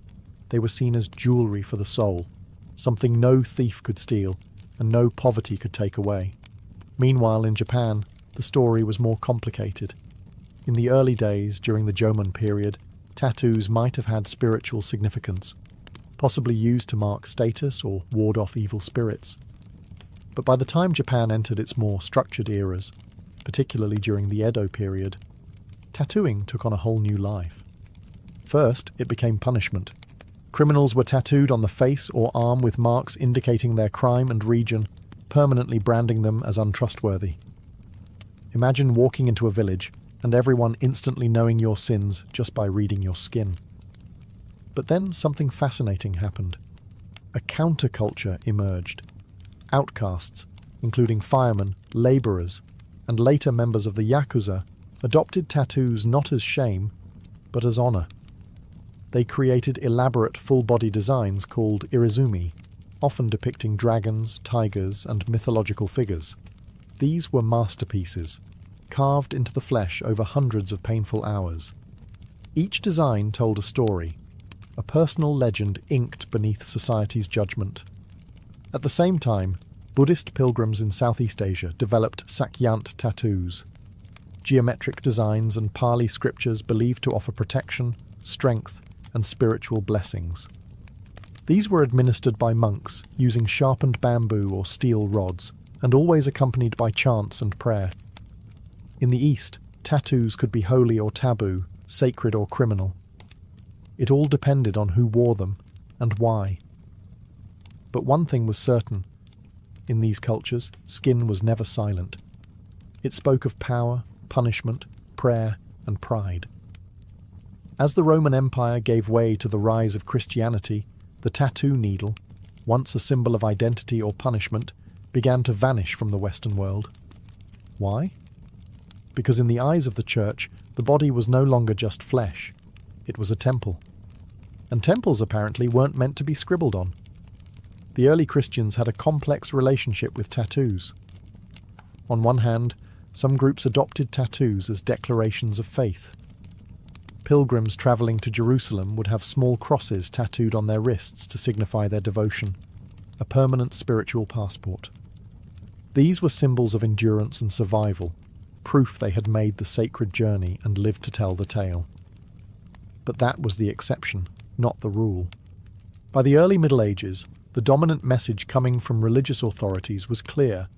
They were seen as jewelry for the soul, something no thief could steal and no poverty could take away. Meanwhile, in Japan, the story was more complicated. In the early days, during the Jomon period, tattoos might have had spiritual significance, possibly used to mark status or ward off evil spirits. But by the time Japan entered its more structured eras, particularly during the Edo period, tattooing took on a whole new life. First, it became punishment. Criminals were tattooed on the face or arm with marks indicating their crime and region, permanently branding them as untrustworthy. Imagine walking into a village and everyone instantly knowing your sins just by reading your skin. But then something fascinating happened. A counterculture emerged. Outcasts, including firemen, labourers, and later members of the Yakuza, adopted tattoos not as shame, but as honour. They created elaborate full-body designs called irizumi, often depicting dragons, tigers, and mythological figures. These were masterpieces, carved into the flesh over hundreds of painful hours. Each design told a story, a personal legend inked beneath society's judgment. At the same time, Buddhist pilgrims in Southeast Asia developed sakyant tattoos, geometric designs and Pali scriptures believed to offer protection, strength, and spiritual blessings. These were administered by monks using sharpened bamboo or steel rods, and always accompanied by chants and prayer. In the East, tattoos could be holy or taboo, sacred or criminal. It all depended on who wore them and why. But one thing was certain. In these cultures, skin was never silent. It spoke of power, punishment, prayer, and pride. As the Roman Empire gave way to the rise of Christianity, the tattoo needle, once a symbol of identity or punishment, began to vanish from the Western world. Why? Because in the eyes of the Church, the body was no longer just flesh. It was a temple. And temples apparently weren't meant to be scribbled on. The early Christians had a complex relationship with tattoos. On one hand, some groups adopted tattoos as declarations of faith. Pilgrims travelling to Jerusalem would have small crosses tattooed on their wrists to signify their devotion, a permanent spiritual passport. These were symbols of endurance and survival, proof they had made the sacred journey and lived to tell the tale. But that was the exception, not the rule. By the early Middle Ages, the dominant message coming from religious authorities was clear.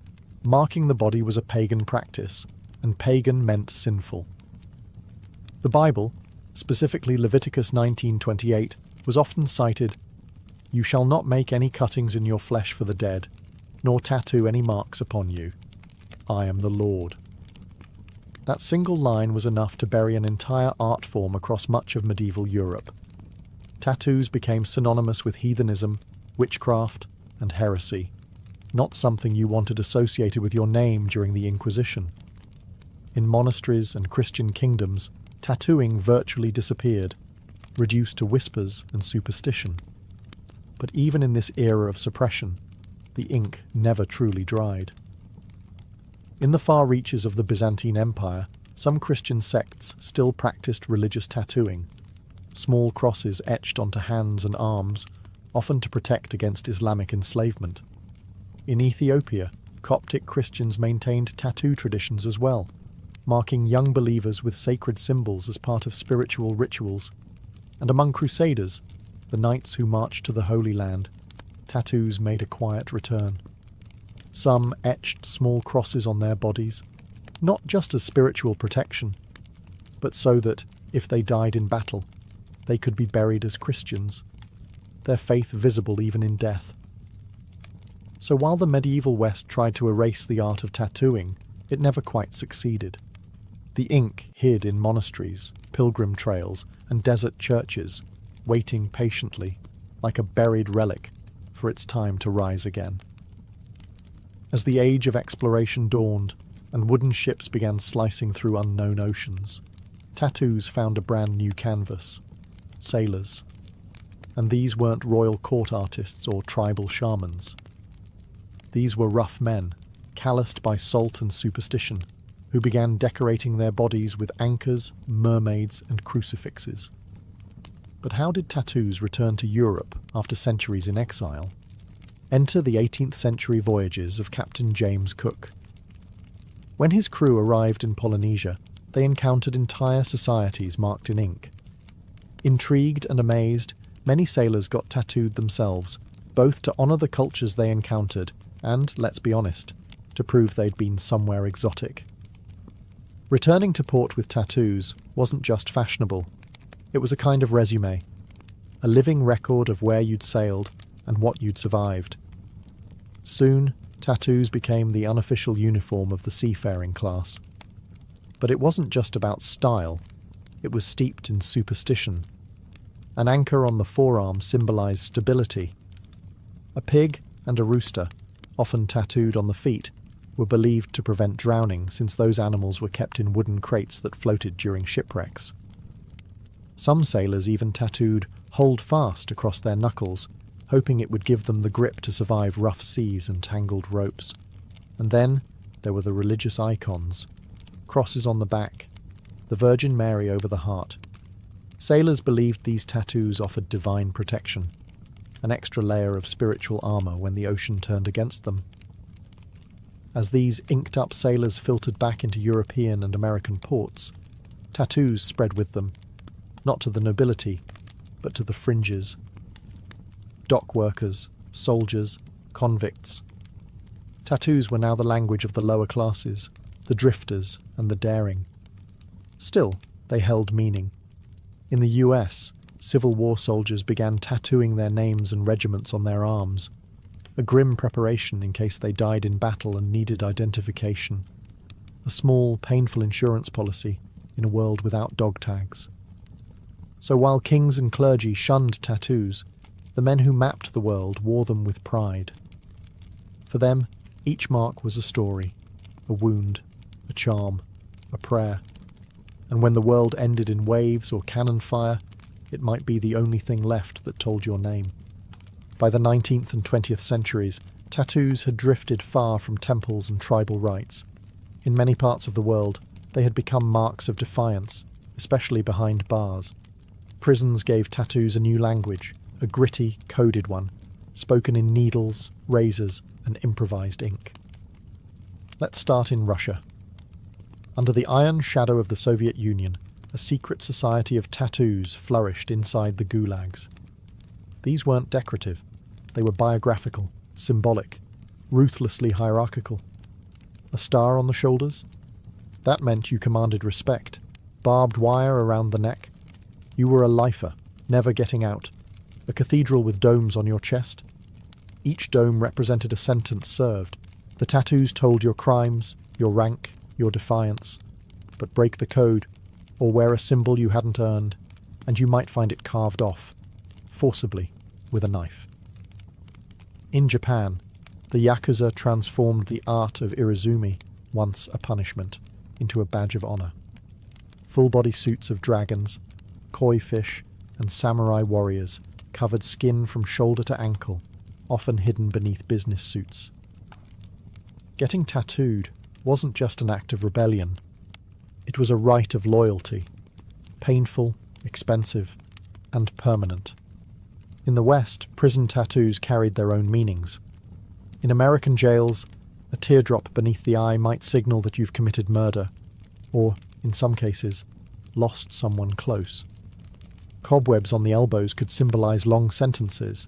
Marking the body was a pagan practice, and pagan meant sinful. The Bible, specifically Leviticus 19:28, was often cited, "You shall not make any cuttings in your flesh for the dead, nor tattoo any marks upon you. I am the Lord." That single line was enough to bury an entire art form across much of medieval Europe. Tattoos became synonymous with heathenism, witchcraft, and heresy, not something you wanted associated with your name during the Inquisition. In monasteries and Christian kingdoms, tattooing virtually disappeared, reduced to whispers and superstition. But even in this era of suppression, the ink never truly dried. In the far reaches of the Byzantine Empire, some Christian sects still practiced religious tattooing, small crosses etched onto hands and arms, often to protect against Islamic enslavement. In Ethiopia, Coptic Christians maintained tattoo traditions as well, marking young believers with sacred symbols as part of spiritual rituals. And among crusaders, the knights who marched to the Holy Land, tattoos made a quiet return. Some etched small crosses on their bodies, not just as spiritual protection, but so that, if they died in battle, they could be buried as Christians, their faith visible even in death. So while the medieval West tried to erase the art of tattooing, it never quite succeeded. The ink hid in monasteries, pilgrim trails, and desert churches, waiting patiently, like a buried relic, for its time to rise again. As the age of exploration dawned, and wooden ships began slicing through unknown oceans, tattoos found a brand new canvas: sailors. And these weren't royal court artists or tribal shamans. These were rough men, calloused by salt and superstition, who began decorating their bodies with anchors, mermaids, and crucifixes. But how did tattoos return to Europe after centuries in exile? Enter the 18th century voyages of Captain James Cook. When his crew arrived in Polynesia, they encountered entire societies marked in ink. Intrigued and amazed, many sailors got tattooed themselves, both to honour the cultures they encountered and, let's be honest, to prove they'd been somewhere exotic. Returning to port with tattoos wasn't just fashionable. It was a kind of resume, a living record of where you'd sailed and what you'd survived. Soon, tattoos became the unofficial uniform of the seafaring class. But it wasn't just about style, it was steeped in superstition. An anchor on the forearm symbolised stability. A pig and a rooster, often tattooed on the feet, were believed to prevent drowning, since those animals were kept in wooden crates that floated during shipwrecks. Some sailors even tattooed "Hold Fast" across their knuckles, hoping it would give them the grip to survive rough seas and tangled ropes. And then there were the religious icons. crosses on the back, the Virgin Mary over the heart. Sailors believed these tattoos offered divine protection, an extra layer of spiritual armour when the ocean turned against them. As these inked-up sailors filtered back into European and American ports, tattoos spread with them, not to the nobility, but to the fringes. Dock workers, soldiers, convicts. Tattoos were now the language of the lower classes, the drifters and the daring. Still, they held meaning. In the US, Civil War soldiers began tattooing their names and regiments on their arms, a grim preparation in case they died in battle and needed identification, a small, painful insurance policy in a world without dog tags. So while kings and clergy shunned tattoos, the men who mapped the world wore them with pride. For them, each mark was a story, a wound, a charm, a prayer, and when the world ended in waves or cannon fire, it might be the only thing left that told your name. By the 19th and 20th centuries, tattoos had drifted far from temples and tribal rites. In many parts of the world, they had become marks of defiance, especially behind bars. Prisons gave tattoos a new language, a gritty, coded one, spoken in needles, razors, and improvised ink. Let's start in Russia. Under the iron shadow of the Soviet Union, a secret society of tattoos flourished inside the gulags. These weren't decorative. They were biographical, symbolic, ruthlessly hierarchical. A star on the shoulders? That meant you commanded respect. Barbed wire around the neck? You were a lifer, never getting out. A cathedral with domes on your chest? Each dome represented a sentence served. The tattoos told your crimes, your rank, your defiance. But break the code, or wear a symbol you hadn't earned, and you might find it carved off, forcibly, with a knife. In Japan, the Yakuza transformed the art of irizumi, once a punishment, into a badge of honour. Full-body suits of dragons, koi fish, and samurai warriors covered skin from shoulder to ankle, often hidden beneath business suits. Getting tattooed wasn't just an act of rebellion. It was a rite of loyalty, painful, expensive, and permanent. In the West, prison tattoos carried their own meanings. In American jails, a teardrop beneath the eye might signal that you've committed murder, or, in some cases, lost someone close. Cobwebs on the elbows could symbolize long sentences,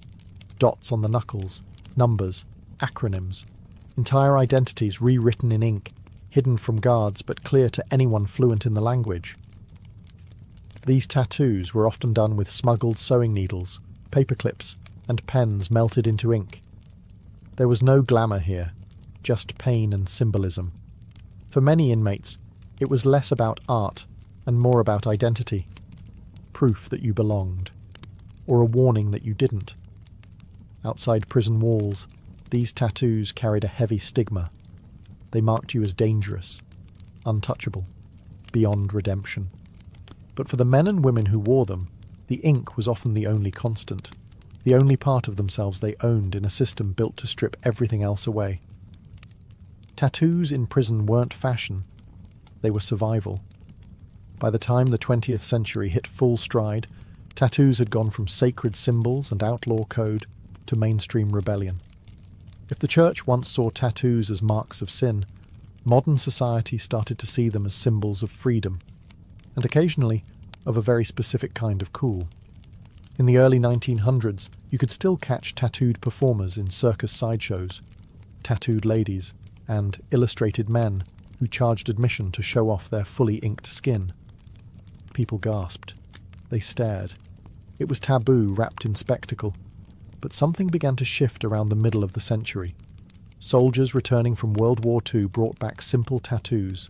dots on the knuckles, numbers, acronyms, entire identities rewritten in ink, hidden from guards but clear to anyone fluent in the language. These tattoos were often done with smuggled sewing needles, paper clips, and pens melted into ink. There was no glamour here, just pain and symbolism. For many inmates, it was less about art and more about identity. Proof that you belonged, or a warning that you didn't. Outside prison walls, these tattoos carried a heavy stigma. They marked you as dangerous, untouchable, beyond redemption. But for the men and women who wore them, the ink was often the only constant, the only part of themselves they owned in a system built to strip everything else away. Tattoos in prison weren't fashion, they were survival. By the time the 20th century hit full stride, tattoos had gone from sacred symbols and outlaw code to mainstream rebellion. If the church once saw tattoos as marks of sin, modern society started to see them as symbols of freedom, and occasionally of a very specific kind of cool. In the early 1900s, you could still catch tattooed performers in circus sideshows, tattooed ladies, and illustrated men who charged admission to show off their fully inked skin. People gasped. They stared. It was taboo wrapped in spectacle. But something began to shift around the middle of the century. Soldiers returning from World War II brought back simple tattoos.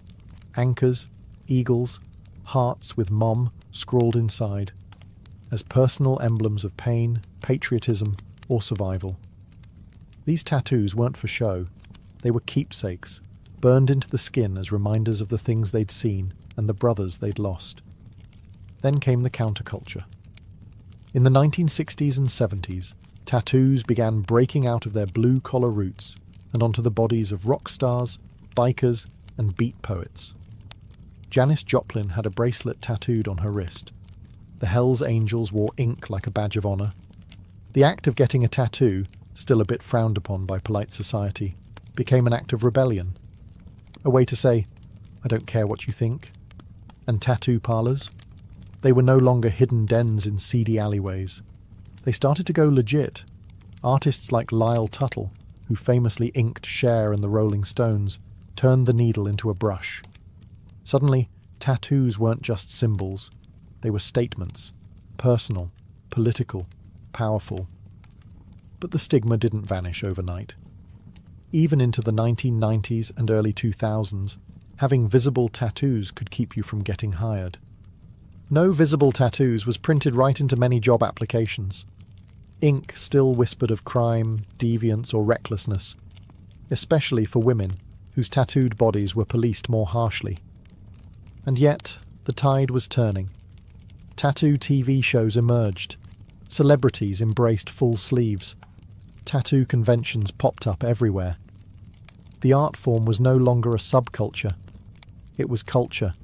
Anchors, eagles, hearts with Mom scrawled inside, as personal emblems of pain, patriotism, or survival. These tattoos weren't for show. They were keepsakes, burned into the skin as reminders of the things they'd seen and the brothers they'd lost. Then came the counterculture. In the 1960s and 70s, tattoos began breaking out of their blue-collar roots and onto the bodies of rock stars, bikers, and beat poets. Janis Joplin had a bracelet tattooed on her wrist. The Hells Angels wore ink like a badge of honor. The act of getting a tattoo, still a bit frowned upon by polite society, became an act of rebellion. A way to say, I don't care what you think. And tattoo parlors? They were no longer hidden dens in seedy alleyways. They started to go legit. Artists like Lyle Tuttle, who famously inked Cher and the Rolling Stones, turned the needle into a brush. Suddenly, tattoos weren't just symbols. They were statements. Personal, political, powerful. But the stigma didn't vanish overnight. Even into the 1990s and early 2000s, having visible tattoos could keep you from getting hired. No visible tattoos was printed right into many job applications. Ink still whispered of crime, deviance, or recklessness, especially for women, whose tattooed bodies were policed more harshly. And yet, the tide was turning. Tattoo TV shows emerged. Celebrities embraced full sleeves. Tattoo conventions popped up everywhere. The art form was no longer a subculture. It was culture.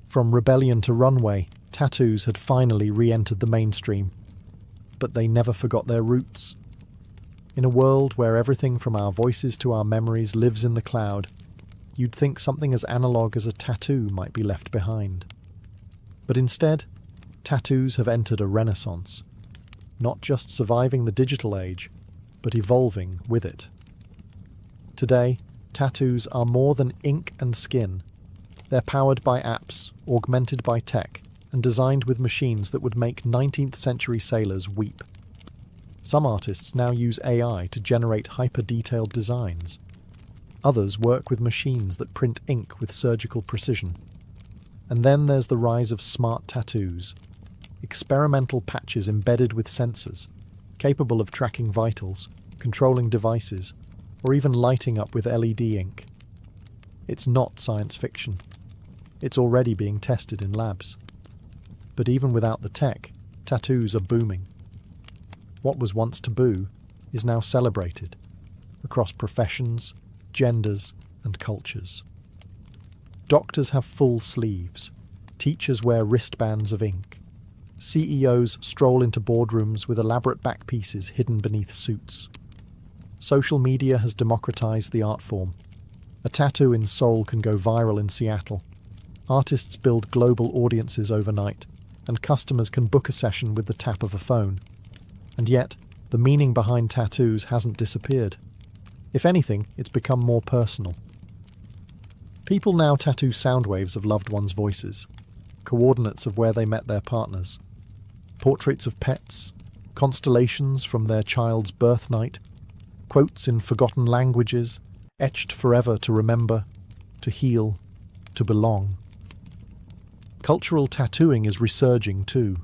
From rebellion to runway, tattoos had finally re-entered the mainstream. But they never forgot their roots. In a world where everything from our voices to our memories lives in the cloud, you'd think something as analog as a tattoo might be left behind. But instead, tattoos have entered a renaissance, not just surviving the digital age, but evolving with it. Today, tattoos are more than ink and skin. They're powered by apps, augmented by tech, and designed with machines that would make 19th century sailors weep. Some artists now use AI to generate hyper-detailed designs. Others work with machines that print ink with surgical precision. And then there's the rise of smart tattoos, experimental patches embedded with sensors, capable of tracking vitals, controlling devices, or even lighting up with LED ink. It's not science fiction. It's already being tested in labs. But even without the tech, tattoos are booming. What was once taboo is now celebrated across professions, genders, and cultures. Doctors have full sleeves. Teachers wear wristbands of ink. CEOs stroll into boardrooms with elaborate back pieces hidden beneath suits. Social media has democratized the art form. A tattoo in Seoul can go viral in Seattle. Artists build global audiences overnight, and customers can book a session with the tap of a phone. And yet, the meaning behind tattoos hasn't disappeared. If anything, it's become more personal. People now tattoo sound waves of loved ones' voices, coordinates of where they met their partners, portraits of pets, constellations from their child's birth night, quotes in forgotten languages, etched forever to remember, to heal, to belong. Cultural tattooing is resurging too.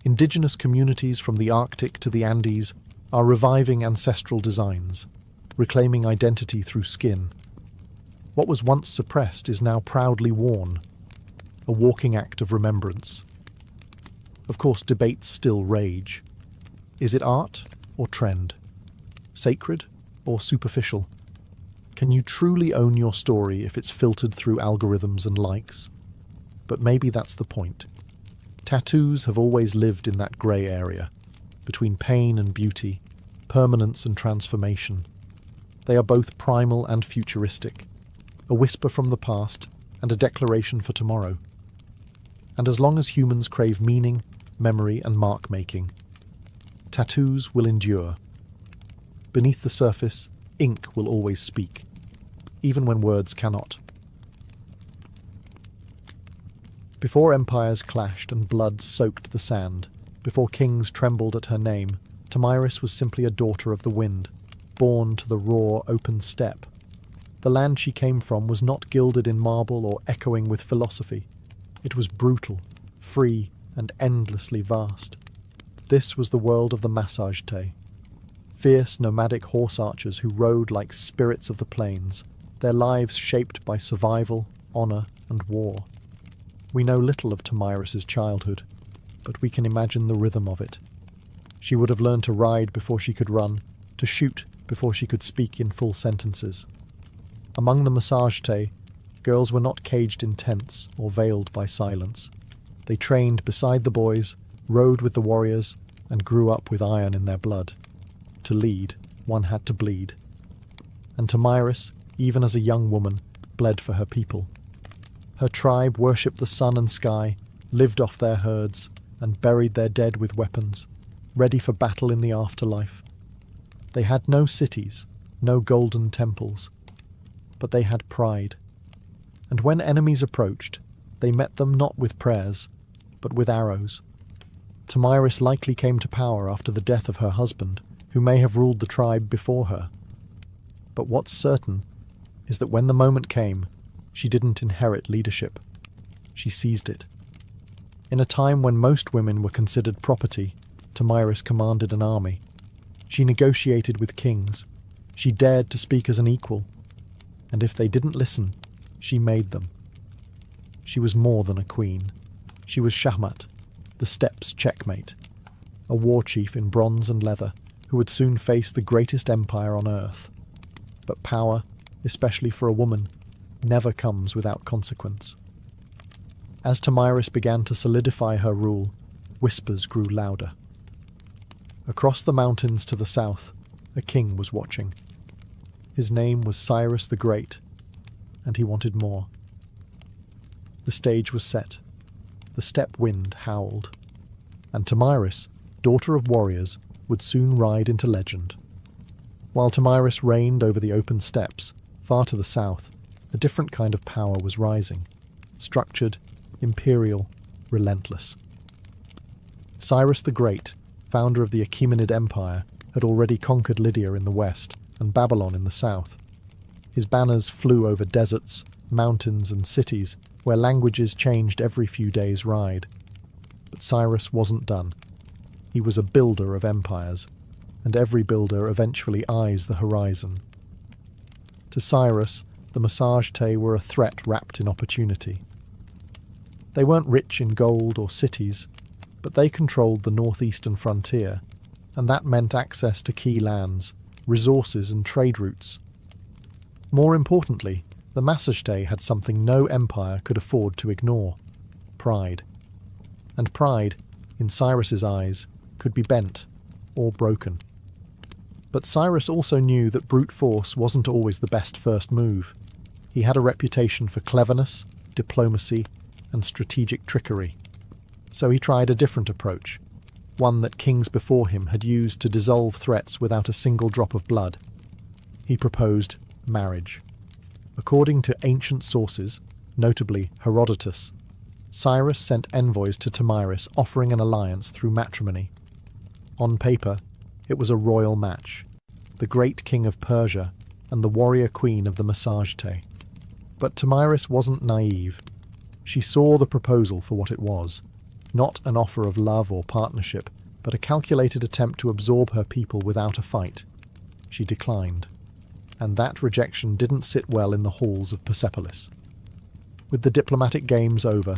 Indigenous communities from the Arctic to the Andes are reviving ancestral designs, reclaiming identity through skin. What was once suppressed is now proudly worn, a walking act of remembrance. Of course, debates still rage. Is it art or trend? Sacred or superficial? Can you truly own your story if it's filtered through algorithms and likes? But maybe that's the point. Tattoos have always lived in that grey area, between pain and beauty, permanence and transformation. They are both primal and futuristic, a whisper from the past and a declaration for tomorrow. And as long as humans crave meaning, memory and mark-making, tattoos will endure. Beneath the surface, ink will always speak, even when words cannot. Before empires clashed and blood soaked the sand, before kings trembled at her name, Tomyris was simply a daughter of the wind, born to the raw, open steppe. The land she came from was not gilded in marble or echoing with philosophy. It was brutal, free, and endlessly vast. This was the world of the massagete, fierce nomadic horse archers who rode like spirits of the plains, their lives shaped by survival, honor, and war. We know little of Tomyris's childhood, but we can imagine the rhythm of it. She would have learned to ride before she could run, to shoot before she could speak in full sentences. Among the massagete, Girls were not caged in tents or veiled by silence. They trained beside the boys, rode with the warriors, and grew up with iron in their blood. To lead, one had to bleed. And Tomyris, even as a young woman, bled for her people. Her tribe worshipped the sun and sky, lived off their herds, and buried their dead with weapons, ready for battle in the afterlife. They had no cities, no golden temples, but they had pride. And when enemies approached, they met them not with prayers, but with arrows. Tomyris likely came to power after the death of her husband, who may have ruled the tribe before her. But what's certain is that when the moment came, she didn't inherit leadership. She seized it. In a time when most women were considered property, Tomyris commanded an army. She negotiated with kings. She dared to speak as an equal. And if they didn't listen, she made them. She was more than a queen. She was Shahmat, the steppes' checkmate, a war chief in bronze and leather who would soon face the greatest empire on earth. But power, especially for a woman, never comes without consequence. As Tomyris began to solidify her rule, whispers grew louder. Across the mountains to the south, a king was watching. His name was Cyrus the Great, and he wanted more. The stage was set. The steppe wind howled. And Tomyris, daughter of warriors, would soon ride into legend. While Tomyris reigned over the open steppes, far to the south, a different kind of power was rising. Structured, imperial, relentless. Cyrus the Great, founder of the Achaemenid Empire, had already conquered Lydia in the west and Babylon in the south. His banners flew over deserts, mountains and cities where languages changed every few days' ride. But Cyrus wasn't done. He was a builder of empires, and every builder eventually eyes the horizon. To Cyrus, the Massagetae were a threat wrapped in opportunity. They weren't rich in gold or cities, but they controlled the northeastern frontier, and that meant access to key lands, resources and trade routes. More importantly, the Massagetae had something no empire could afford to ignore: pride. And pride, in Cyrus's eyes, could be bent or broken. But Cyrus also knew that brute force wasn't always the best first move. He had a reputation for cleverness, diplomacy, and strategic trickery. So he tried a different approach, one that kings before him had used to dissolve threats without a single drop of blood. He proposed marriage. According to ancient sources, notably Herodotus, Cyrus sent envoys to Tomyris offering an alliance through matrimony. On paper, it was a royal match, the great king of Persia and the warrior queen of the Massagetae. But Tomyris wasn't naive. She saw the proposal for what it was, not an offer of love or partnership, but a calculated attempt to absorb her people without a fight. She declined, and that rejection didn't sit well in the halls of Persepolis. With the diplomatic games over,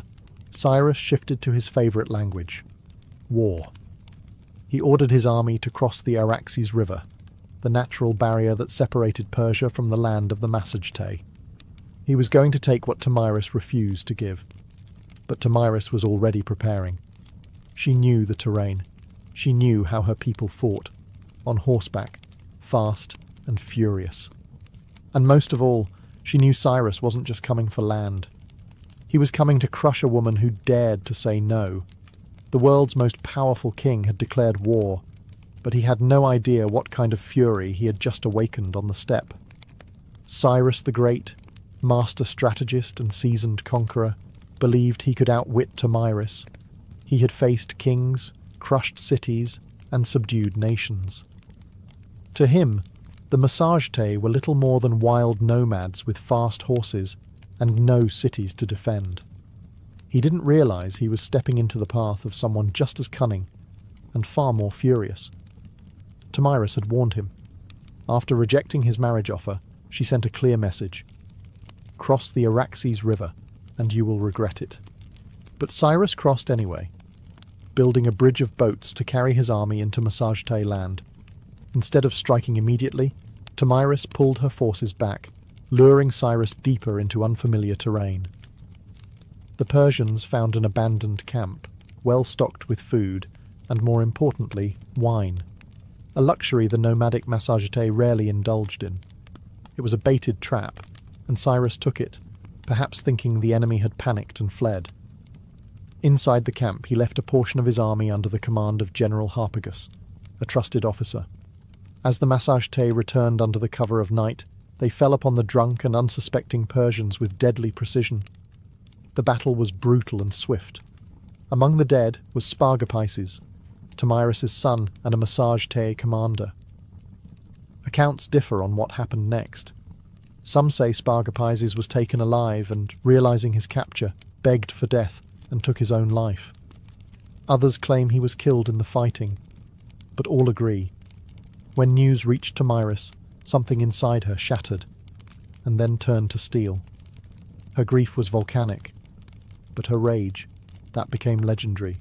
Cyrus shifted to his favourite language: war. He ordered his army to cross the Araxes River, the natural barrier that separated Persia from the land of the Massagetae. He was going to take what Tomyris refused to give. But Tomyris was already preparing. She knew the terrain. She knew how her people fought, on horseback, fast and furious. And most of all, she knew Cyrus wasn't just coming for land. He was coming to crush a woman who dared to say no. The world's most powerful king had declared war, but he had no idea what kind of fury he had just awakened on the steppe. Cyrus the Great, master strategist and seasoned conqueror, believed he could outwit Tomyris. He had faced kings, crushed cities, and subdued nations. To him, the Massagetae were little more than wild nomads with fast horses and no cities to defend. He didn't realize he was stepping into the path of someone just as cunning and far more furious. Tomyris had warned him. After rejecting his marriage offer, she sent a clear message: cross the Araxes River, and you will regret it. But Cyrus crossed anyway, building a bridge of boats to carry his army into Massagetae land. Instead of striking immediately, Tomyris pulled her forces back, luring Cyrus deeper into unfamiliar terrain. The Persians found an abandoned camp, well stocked with food, and more importantly, wine, a luxury the nomadic Massagete rarely indulged in. It was a baited trap, and Cyrus took it, perhaps thinking the enemy had panicked and fled. Inside the camp, he left a portion of his army under the command of General Harpagus, a trusted officer. As the Massagete returned under the cover of night, they fell upon the drunk and unsuspecting Persians with deadly precision. The battle was brutal and swift. Among the dead was Spargapises, Tomyris' son and a Massagete commander. Accounts differ on what happened next. Some say Spargapises was taken alive and, realizing his capture, begged for death and took his own life. Others claim he was killed in the fighting, but all agree. When news reached Tomyris, something inside her shattered, and then turned to steel. Her grief was volcanic, but her rage, that became legendary.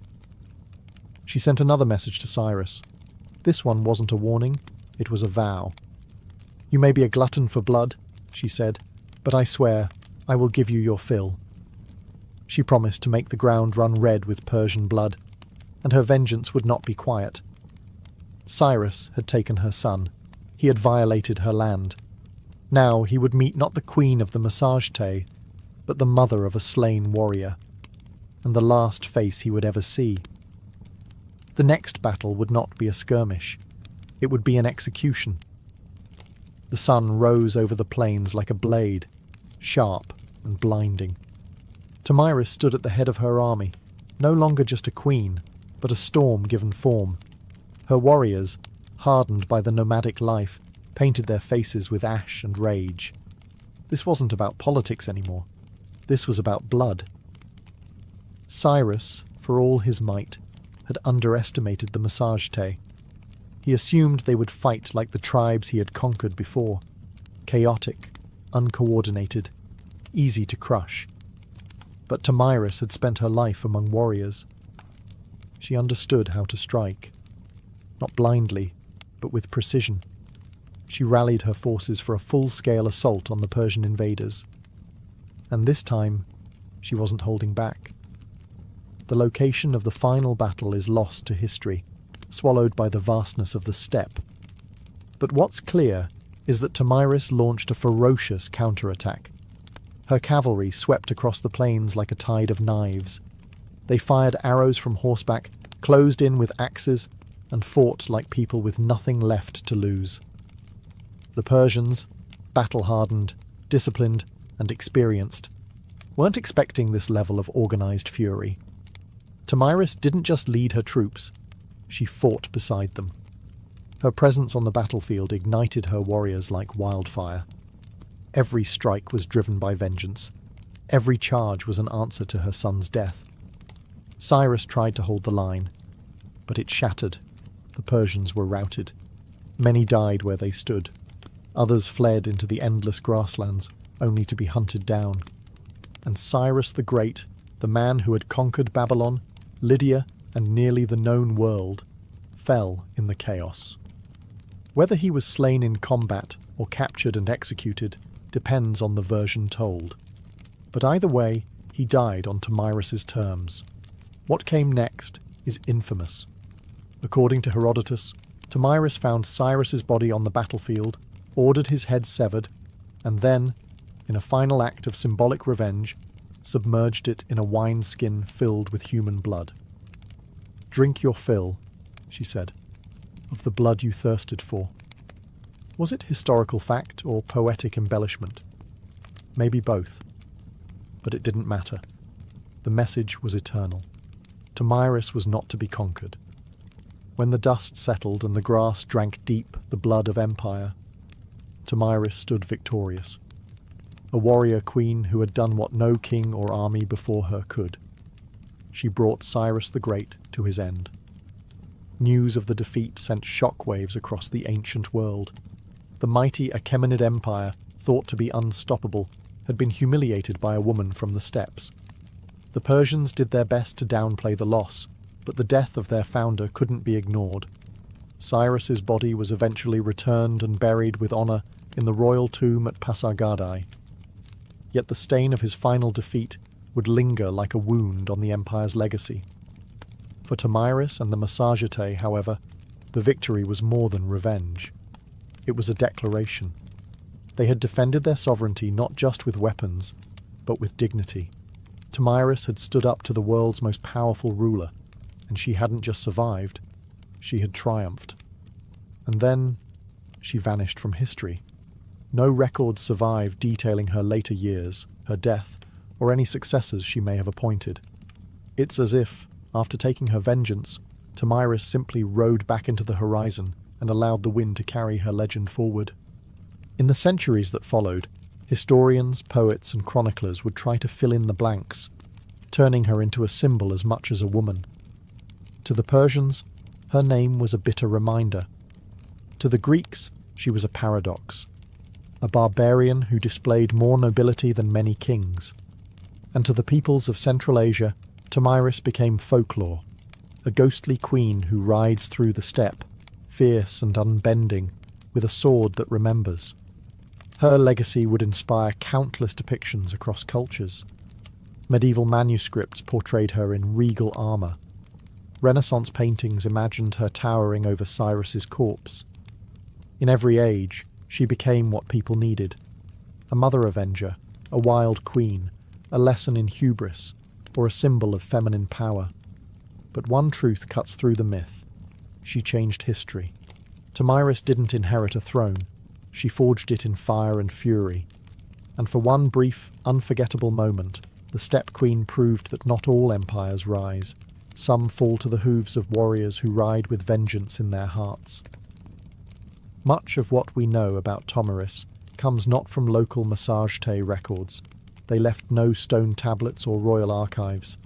She sent another message to Cyrus. This one wasn't a warning, it was a vow. "You may be a glutton for blood," she said, "but I swear I will give you your fill." She promised to make the ground run red with Persian blood, and her vengeance would not be quiet. Cyrus had taken her son. He had violated her land. Now he would meet not the queen of the Massagete, but the mother of a slain warrior, and the last face he would ever see. The next battle would not be a skirmish. It would be an execution. The sun rose over the plains like a blade, sharp and blinding. Tomyris stood at the head of her army, no longer just a queen, but a storm given form. Her warriors, hardened by the nomadic life, painted their faces with ash and rage. This wasn't about politics anymore. This was about blood. Cyrus, for all his might, had underestimated the Massagete. He assumed they would fight like the tribes he had conquered before, chaotic, uncoordinated, easy to crush. But Tomyris had spent her life among warriors. She understood how to strike. Not blindly, but with precision. She rallied her forces for a full-scale assault on the Persian invaders. And this time, she wasn't holding back. The location of the final battle is lost to history, swallowed by the vastness of the steppe. But what's clear is that Tomyris launched a ferocious counterattack. Her cavalry swept across the plains like a tide of knives. They fired arrows from horseback, closed in with axes, and fought like people with nothing left to lose. The Persians, battle-hardened, disciplined, and experienced, weren't expecting this level of organized fury. Tomyris didn't just lead her troops, she fought beside them. Her presence on the battlefield ignited her warriors like wildfire. Every strike was driven by vengeance. Every charge was an answer to her son's death. Cyrus tried to hold the line, but it shattered. The Persians were routed. Many died where they stood. Others fled into the endless grasslands, only to be hunted down. And Cyrus the Great, the man who had conquered Babylon, Lydia, and nearly the known world, fell in the chaos. Whether he was slain in combat or captured and executed depends on the version told. But either way, he died on Tomyris' terms. What came next is infamous. According to Herodotus, Tomyris found Cyrus's body on the battlefield, ordered his head severed, and then, in a final act of symbolic revenge, submerged it in a wineskin filled with human blood. "Drink your fill," she said, "of the blood you thirsted for." Was it historical fact or poetic embellishment? Maybe both. But it didn't matter. The message was eternal. Tomyris was not to be conquered. When the dust settled and the grass drank deep the blood of empire, Tomyris stood victorious. A warrior queen who had done what no king or army before her could. She brought Cyrus the Great to his end. News of the defeat sent shockwaves across the ancient world. The mighty Achaemenid Empire, thought to be unstoppable, had been humiliated by a woman from the steppes. The Persians did their best to downplay the loss, but the death of their founder couldn't be ignored. Cyrus's body was eventually returned and buried with honor in the royal tomb at Pasargadae. Yet the stain of his final defeat would linger like a wound on the empire's legacy. For Tomyris and the Misunderstandings, however, the victory was more than revenge. It was a declaration. They had defended their sovereignty not just with weapons, but with dignity. Tomyris had stood up to the world's most powerful ruler, and she hadn't just survived, she had triumphed. And then she vanished from history. No records survive detailing her later years, her death, or any successors she may have appointed. It's as if, after taking her vengeance, Tomyris simply rode back into the horizon and allowed the wind to carry her legend forward. In the centuries that followed, historians, poets, and chroniclers would try to fill in the blanks, turning her into a symbol as much as a woman. To the Persians, her name was a bitter reminder. To the Greeks, she was a paradox, a barbarian who displayed more nobility than many kings. And to the peoples of Central Asia, Tomyris became folklore, a ghostly queen who rides through the steppe, fierce and unbending, with a sword that remembers. Her legacy would inspire countless depictions across cultures. Medieval manuscripts portrayed her in regal armour. Renaissance paintings imagined her towering over Cyrus's corpse. In every age, she became what people needed: a mother avenger, a wild queen, a lesson in hubris, or a symbol of feminine power. But one truth cuts through the myth. She changed history. Tomyris didn't inherit a throne. She forged it in fire and fury. And for one brief, unforgettable moment, the Steppe Queen proved that not all empires rise. Some fall to the hooves of warriors who ride with vengeance in their hearts. Much of what we know about Tomyris comes not from local Misunderstandings records. They left no stone tablets or royal archives,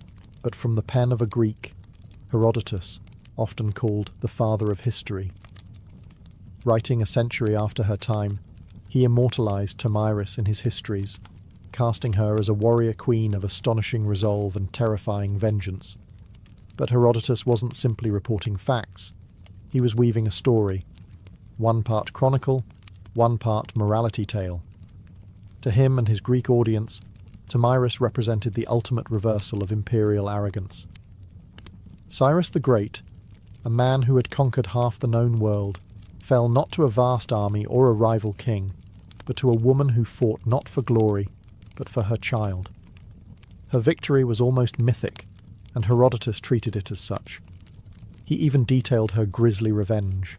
but from the pen of a Greek, Herodotus, often called the father of history. Writing a century after her time, he immortalized Tomyris in his histories, casting her as a warrior queen of astonishing resolve and terrifying vengeance. But Herodotus wasn't simply reporting facts. He was weaving a story, one part chronicle, one part morality tale. To him and his Greek audience, Tomyris represented the ultimate reversal of imperial arrogance. Cyrus the Great, a man who had conquered half the known world, fell not to a vast army or a rival king, but to a woman who fought not for glory, but for her child. Her victory was almost mythic, and Herodotus treated it as such. He even detailed her grisly revenge,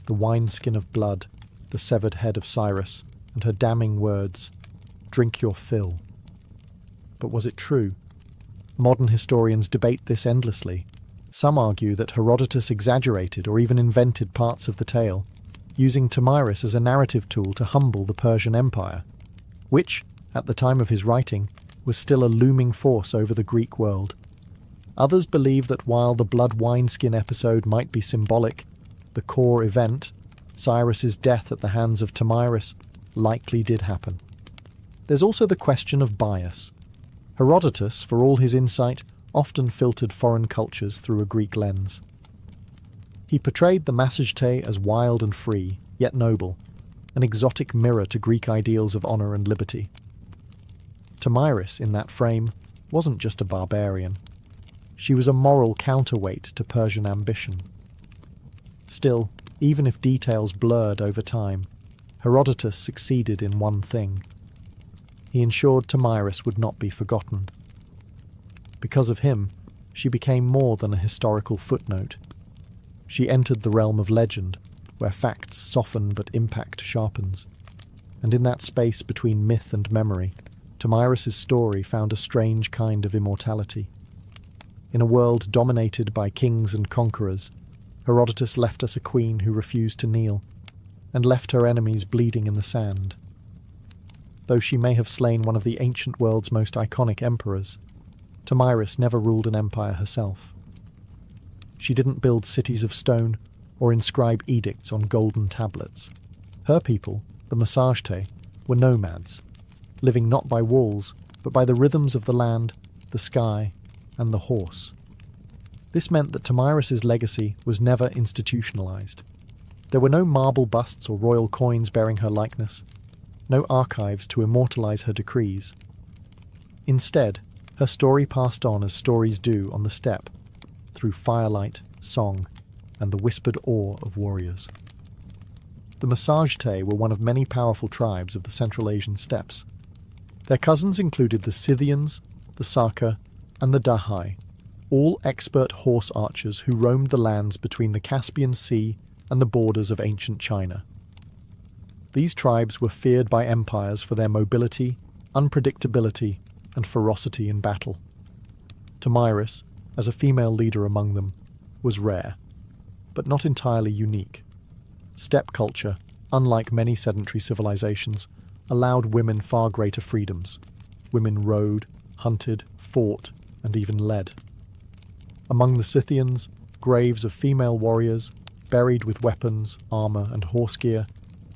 the wineskin of blood, the severed head of Cyrus, and her damning words, "Drink your fill." But was it true? Modern historians debate this endlessly. Some argue that Herodotus exaggerated or even invented parts of the tale, using Tomyris as a narrative tool to humble the Persian Empire, which, at the time of his writing, was still a looming force over the Greek world. Others believe that while the blood wineskin episode might be symbolic, the core event, Cyrus's death at the hands of Tomyris, likely did happen. There's also the question of bias. Herodotus, for all his insight, often filtered foreign cultures through a Greek lens. He portrayed the Misunderstandings as wild and free, yet noble, an exotic mirror to Greek ideals of honour and liberty. Tomyris, in that frame, wasn't just a barbarian. She was a moral counterweight to Persian ambition. Still, even if details blurred over time, Herodotus succeeded in one thing. He ensured Tomyris would not be forgotten. Because of him, she became more than a historical footnote. She entered the realm of legend, where facts soften but impact sharpens. And in that space between myth and memory, Tomyris's story found a strange kind of immortality. In a world dominated by kings and conquerors, Herodotus left us a queen who refused to kneel, and left her enemies bleeding in the sand. Though she may have slain one of the ancient world's most iconic emperors, Tomyris never ruled an empire herself. She didn't build cities of stone or inscribe edicts on golden tablets. Her people, the Misunderstandings, were nomads, living not by walls, but by the rhythms of the land, the sky, and the horse. This meant that Tomyris's legacy was never institutionalized. There were no marble busts or royal coins bearing her likeness, no archives to immortalize her decrees. Instead, her story passed on as stories do on the steppe, through firelight, song, and the whispered awe of warriors. The Misunderstandings were one of many powerful tribes of the Central Asian steppes. Their cousins included the Scythians, the Saka, and the Dahai, all expert horse archers who roamed the lands between the Caspian Sea and the borders of ancient China. These tribes were feared by empires for their mobility, unpredictability, and ferocity in battle. Tomyris, as a female leader among them, was rare, but not entirely unique. Steppe culture, unlike many sedentary civilizations, allowed women far greater freedoms. Women rode, hunted, fought, and even led. Among the Scythians, graves of female warriors, buried with weapons, armour, and horse gear,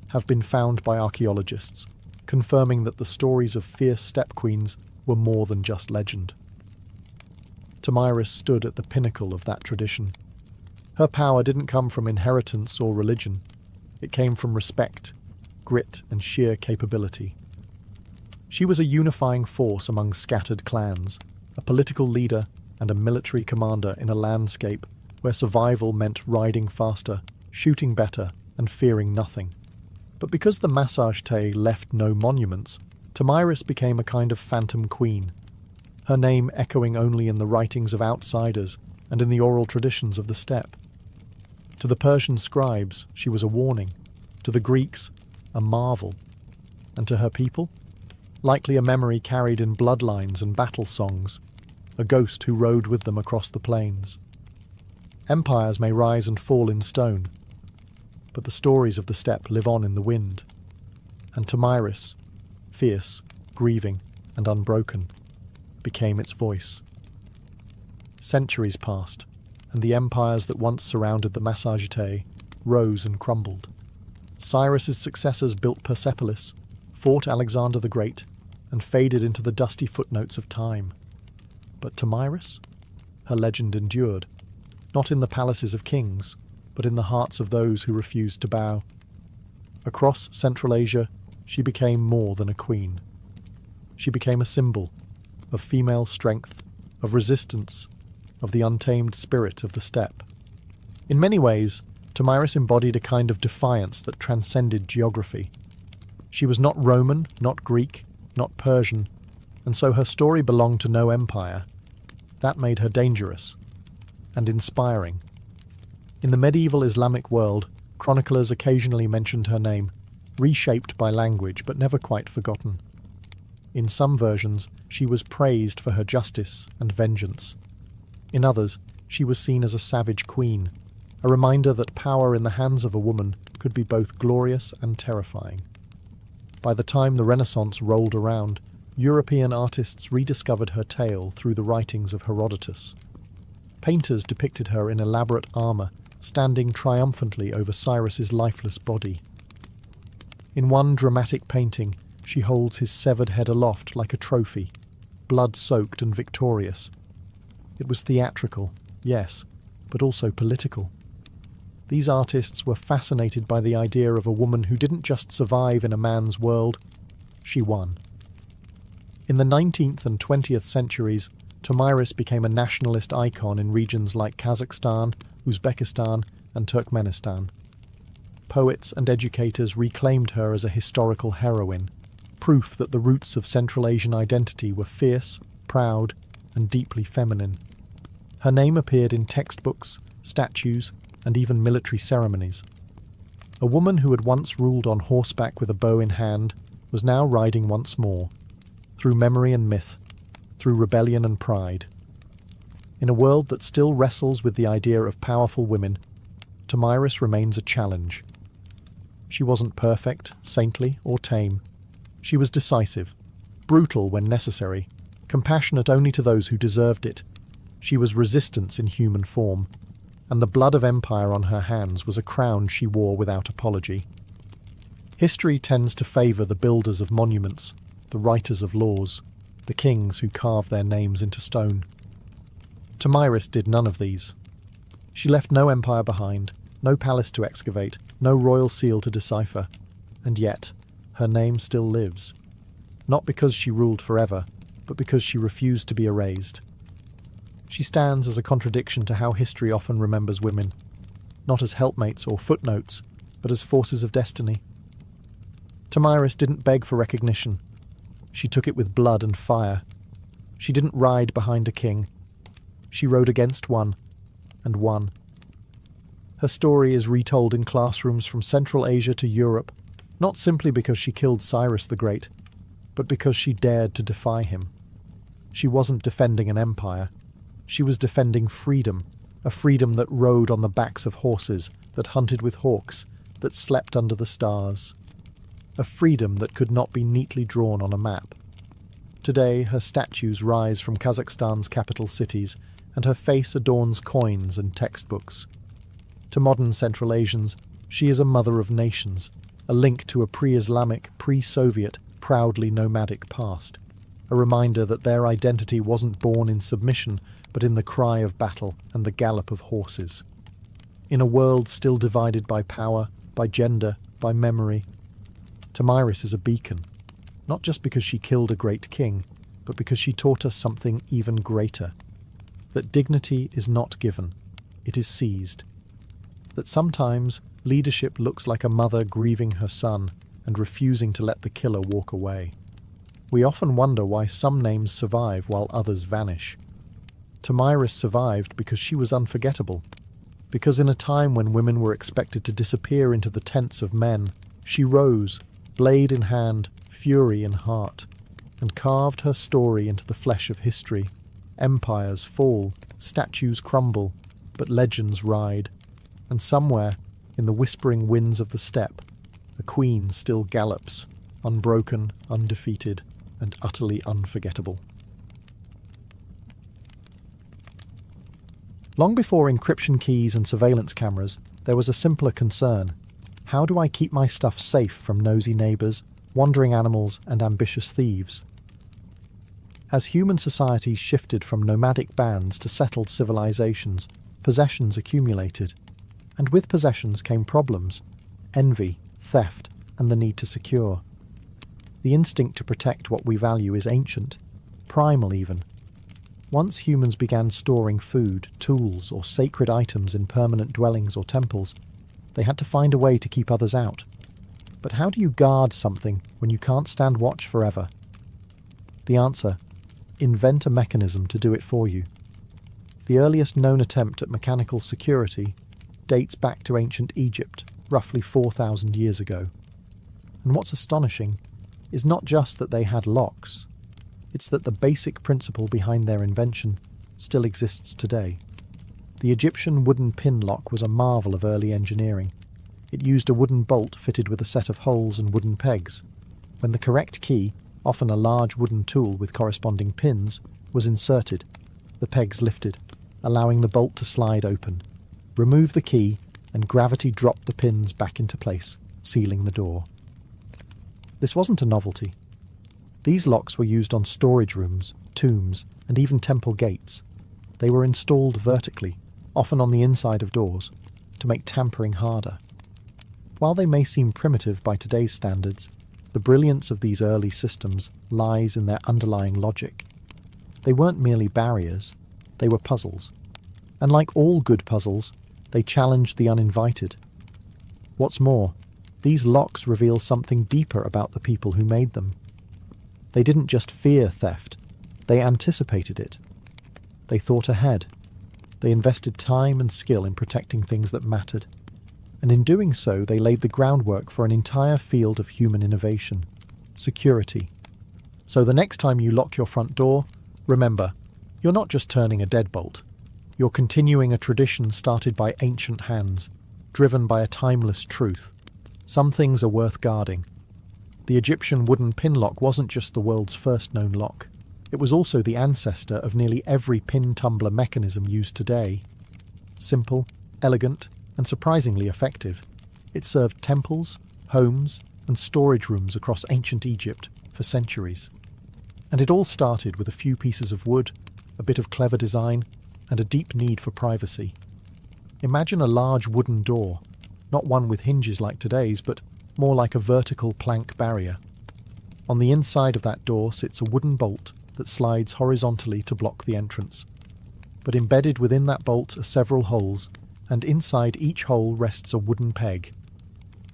have been found by archaeologists, confirming that the stories of fierce steppe queens were more than just legend. Tomyris stood at the pinnacle of that tradition. Her power didn't come from inheritance or religion. It came from respect, grit, and sheer capability. She was a unifying force among scattered clans, a political leader and a military commander in a landscape where survival meant riding faster, shooting better, and fearing nothing. But because the Misunderstandings left no monuments, Tomyris became a kind of phantom queen, her name echoing only in the writings of outsiders and in the oral traditions of the steppe. To the Persian scribes, she was a warning, to the Greeks, a marvel, and to her people, likely a memory carried in bloodlines and battle songs, a ghost who rode with them across the plains. Empires may rise and fall in stone, but the stories of the steppe live on in the wind. And Tomyris, fierce, grieving, and unbroken, became its voice. Centuries passed, and the empires that once surrounded the Misunderstandings rose and crumbled. Cyrus's successors built Persepolis, fought Alexander the Great, and faded into the dusty footnotes of time. But Tomyris? Her legend endured, not in the palaces of kings, but in the hearts of those who refused to bow. Across Central Asia, she became more than a queen. She became a symbol of female strength, of resistance, of the untamed spirit of the steppe. In many ways, Tomyris embodied a kind of defiance that transcended geography. She was not Roman, not Greek, not Persian, and so her story belonged to no empire. That made her dangerous and inspiring. In the medieval Islamic world, chroniclers occasionally mentioned her name, reshaped by language but never quite forgotten. In some versions, she was praised for her justice and vengeance. In others, she was seen as a savage queen, a reminder that power in the hands of a woman could be both glorious and terrifying. By the time the Renaissance rolled around, European artists rediscovered her tale through the writings of Herodotus. Painters depicted her in elaborate armour, standing triumphantly over Cyrus's lifeless body. In one dramatic painting, she holds his severed head aloft like a trophy, blood-soaked and victorious. It was theatrical, yes, but also political. These artists were fascinated by the idea of a woman who didn't just survive in a man's world, she won. In the 19th and 20th centuries, Tomyris became a nationalist icon in regions like Kazakhstan, Uzbekistan, and Turkmenistan. Poets and educators reclaimed her as a historical heroine, proof that the roots of Central Asian identity were fierce, proud, and deeply feminine. Her name appeared in textbooks, statues, and even military ceremonies. A woman who had once ruled on horseback with a bow in hand was now riding once more, through memory and myth, through rebellion and pride. In a world that still wrestles with the idea of powerful women, Tomyris remains a challenge. She wasn't perfect, saintly, or tame. She was decisive, brutal when necessary, compassionate only to those who deserved it. She was resistance in human form, and the blood of empire on her hands was a crown she wore without apology. History tends to favour the builders of monuments, the writers of laws, the kings who carve their names into stone. Tomyris did none of these. She left no empire behind, no palace to excavate, no royal seal to decipher. And yet, her name still lives. Not because she ruled forever, but because she refused to be erased. She stands as a contradiction to how history often remembers women, not as helpmates or footnotes, but as forces of destiny. Tomyris didn't beg for recognition. She took it with blood and fire. She didn't ride behind a king. She rode against one, and won. Her story is retold in classrooms from Central Asia to Europe, not simply because she killed Cyrus the Great, but because she dared to defy him. She wasn't defending an empire. She was defending freedom, a freedom that rode on the backs of horses, that hunted with hawks, that slept under the stars. A freedom that could not be neatly drawn on a map. Today, her statues rise from Kazakhstan's capital cities, and her face adorns coins and textbooks. To modern Central Asians, she is a mother of nations, a link to a pre-Islamic, pre-Soviet, proudly nomadic past, a reminder that their identity wasn't born in submission, but in the cry of battle and the gallop of horses. In a world still divided by power, by gender, by memory, Tomyris is a beacon, not just because she killed a great king, but because she taught us something even greater. That dignity is not given, it is seized. That sometimes leadership looks like a mother grieving her son and refusing to let the killer walk away. We often wonder why some names survive while others vanish. Tomyris survived because she was unforgettable. Because in a time when women were expected to disappear into the tents of men, she rose, blade in hand, fury in heart, and carved her story into the flesh of history. Empires fall, statues crumble, but legends ride. And somewhere, in the whispering winds of the steppe, a queen still gallops, unbroken, undefeated, and utterly unforgettable. Long before encryption keys and surveillance cameras, there was a simpler concern. How do I keep my stuff safe from nosy neighbours, wandering animals, and ambitious thieves? As human society shifted from nomadic bands to settled civilizations, possessions accumulated. And with possessions came problems, envy, theft, and the need to secure. The instinct to protect what we value is ancient, primal even. Once humans began storing food, tools, or sacred items in permanent dwellings or temples, they had to find a way to keep others out. But how do you guard something when you can't stand watch forever? The answer: invent a mechanism to do it for you. The earliest known attempt at mechanical security dates back to ancient Egypt, roughly 4,000 years ago. And what's astonishing is not just that they had locks, it's that the basic principle behind their invention still exists today. The Egyptian wooden pin lock was a marvel of early engineering. It used a wooden bolt fitted with a set of holes and wooden pegs. When the correct key, often a large wooden tool with corresponding pins, was inserted, the pegs lifted, allowing the bolt to slide open. Remove the key, and gravity dropped the pins back into place, sealing the door. This wasn't a novelty. These locks were used on storage rooms, tombs, and even temple gates. They were installed vertically, often on the inside of doors, to make tampering harder. While they may seem primitive by today's standards, the brilliance of these early systems lies in their underlying logic. They weren't merely barriers, they were puzzles. And like all good puzzles, they challenged the uninvited. What's more, these locks reveal something deeper about the people who made them. They didn't just fear theft, they anticipated it. They thought ahead. They invested time and skill in protecting things that mattered. And in doing so, they laid the groundwork for an entire field of human innovation: security. So the next time you lock your front door, remember, you're not just turning a deadbolt. You're continuing a tradition started by ancient hands, driven by a timeless truth. Some things are worth guarding. The Egyptian wooden pin lock wasn't just the world's first known lock. It was also the ancestor of nearly every pin tumbler mechanism used today. Simple, elegant, and surprisingly effective, it served temples, homes, and storage rooms across ancient Egypt for centuries. And it all started with a few pieces of wood, a bit of clever design, and a deep need for privacy. Imagine a large wooden door, not one with hinges like today's, but more like a vertical plank barrier. On the inside of that door sits a wooden bolt that slides horizontally to block the entrance. But embedded within that bolt are several holes, and inside each hole rests a wooden peg.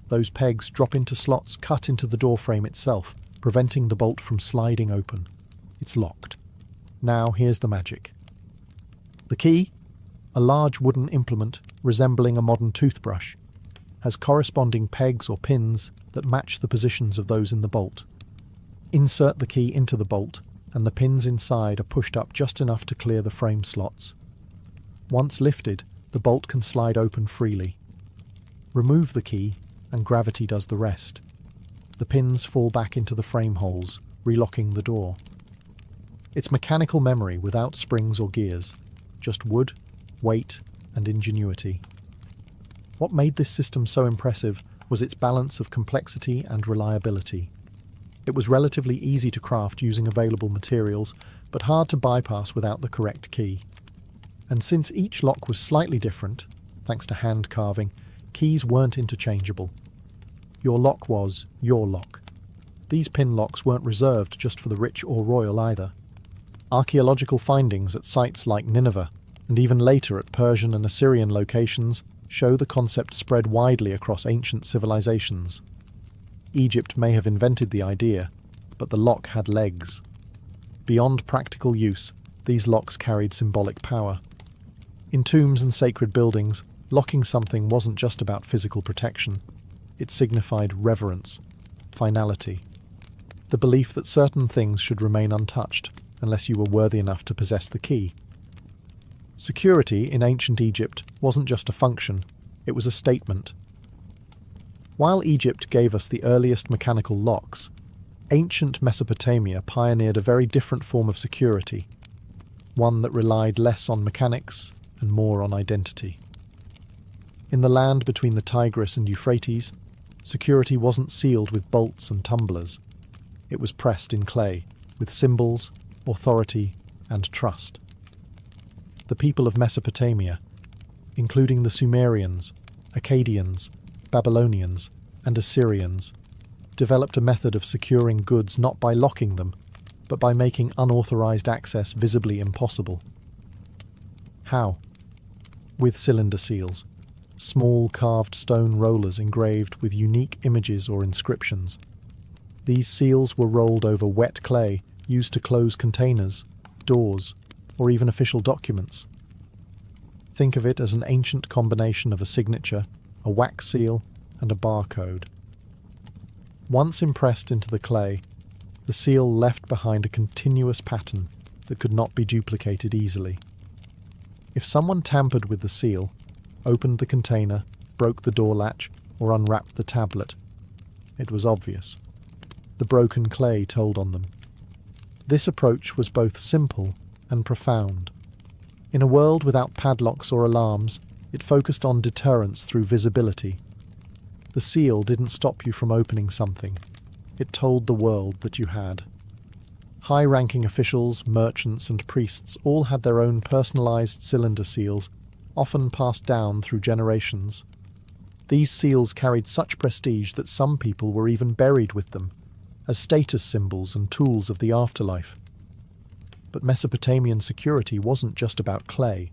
Those pegs drop into slots cut into the door frame itself, preventing the bolt from sliding open. It's locked. Now here's the magic. The key, a large wooden implement resembling a modern toothbrush, has corresponding pegs or pins that match the positions of those in the bolt. Insert the key into the bolt, and the pins inside are pushed up just enough to clear the frame slots. Once lifted, the bolt can slide open freely. Remove the key, and gravity does the rest. The pins fall back into the frame holes, relocking the door. It's mechanical memory without springs or gears, just wood, weight, and ingenuity. What made this system so impressive was its balance of complexity and reliability. It was relatively easy to craft using available materials, but hard to bypass without the correct key. And since each lock was slightly different, thanks to hand carving, keys weren't interchangeable. Your lock was your lock. These pin locks weren't reserved just for the rich or royal either. Archaeological findings at sites like Nineveh, and even later at Persian and Assyrian locations, show the concept spread widely across ancient civilizations. Egypt may have invented the idea, but the lock had legs. Beyond practical use, these locks carried symbolic power. In tombs and sacred buildings, locking something wasn't just about physical protection. It signified reverence, finality, the belief that certain things should remain untouched unless you were worthy enough to possess the key. Security in ancient Egypt wasn't just a function, it was a statement. While Egypt gave us the earliest mechanical locks, ancient Mesopotamia pioneered a very different form of security, one that relied less on mechanics and more on identity. In the land between the Tigris and Euphrates, security wasn't sealed with bolts and tumblers. It was pressed in clay, with symbols, authority, and trust. The people of Mesopotamia, including the Sumerians, Akkadians, Babylonians, and Assyrians, developed a method of securing goods not by locking them, but by making unauthorized access visibly impossible. How? With cylinder seals, small carved stone rollers engraved with unique images or inscriptions. These seals were rolled over wet clay used to close containers, doors, or even official documents. Think of it as an ancient combination of a signature, a wax seal, and a barcode. Once impressed into the clay, the seal left behind a continuous pattern that could not be duplicated easily. If someone tampered with the seal, opened the container, broke the door latch, or unwrapped the tablet, it was obvious. The broken clay told on them. This approach was both simple and profound. In a world without padlocks or alarms, it focused on deterrence through visibility. The seal didn't stop you from opening something. It told the world that you had. High-ranking officials, merchants, and priests all had their own personalized cylinder seals, often passed down through generations. These seals carried such prestige that some people were even buried with them, as status symbols and tools of the afterlife. But Mesopotamian security wasn't just about clay.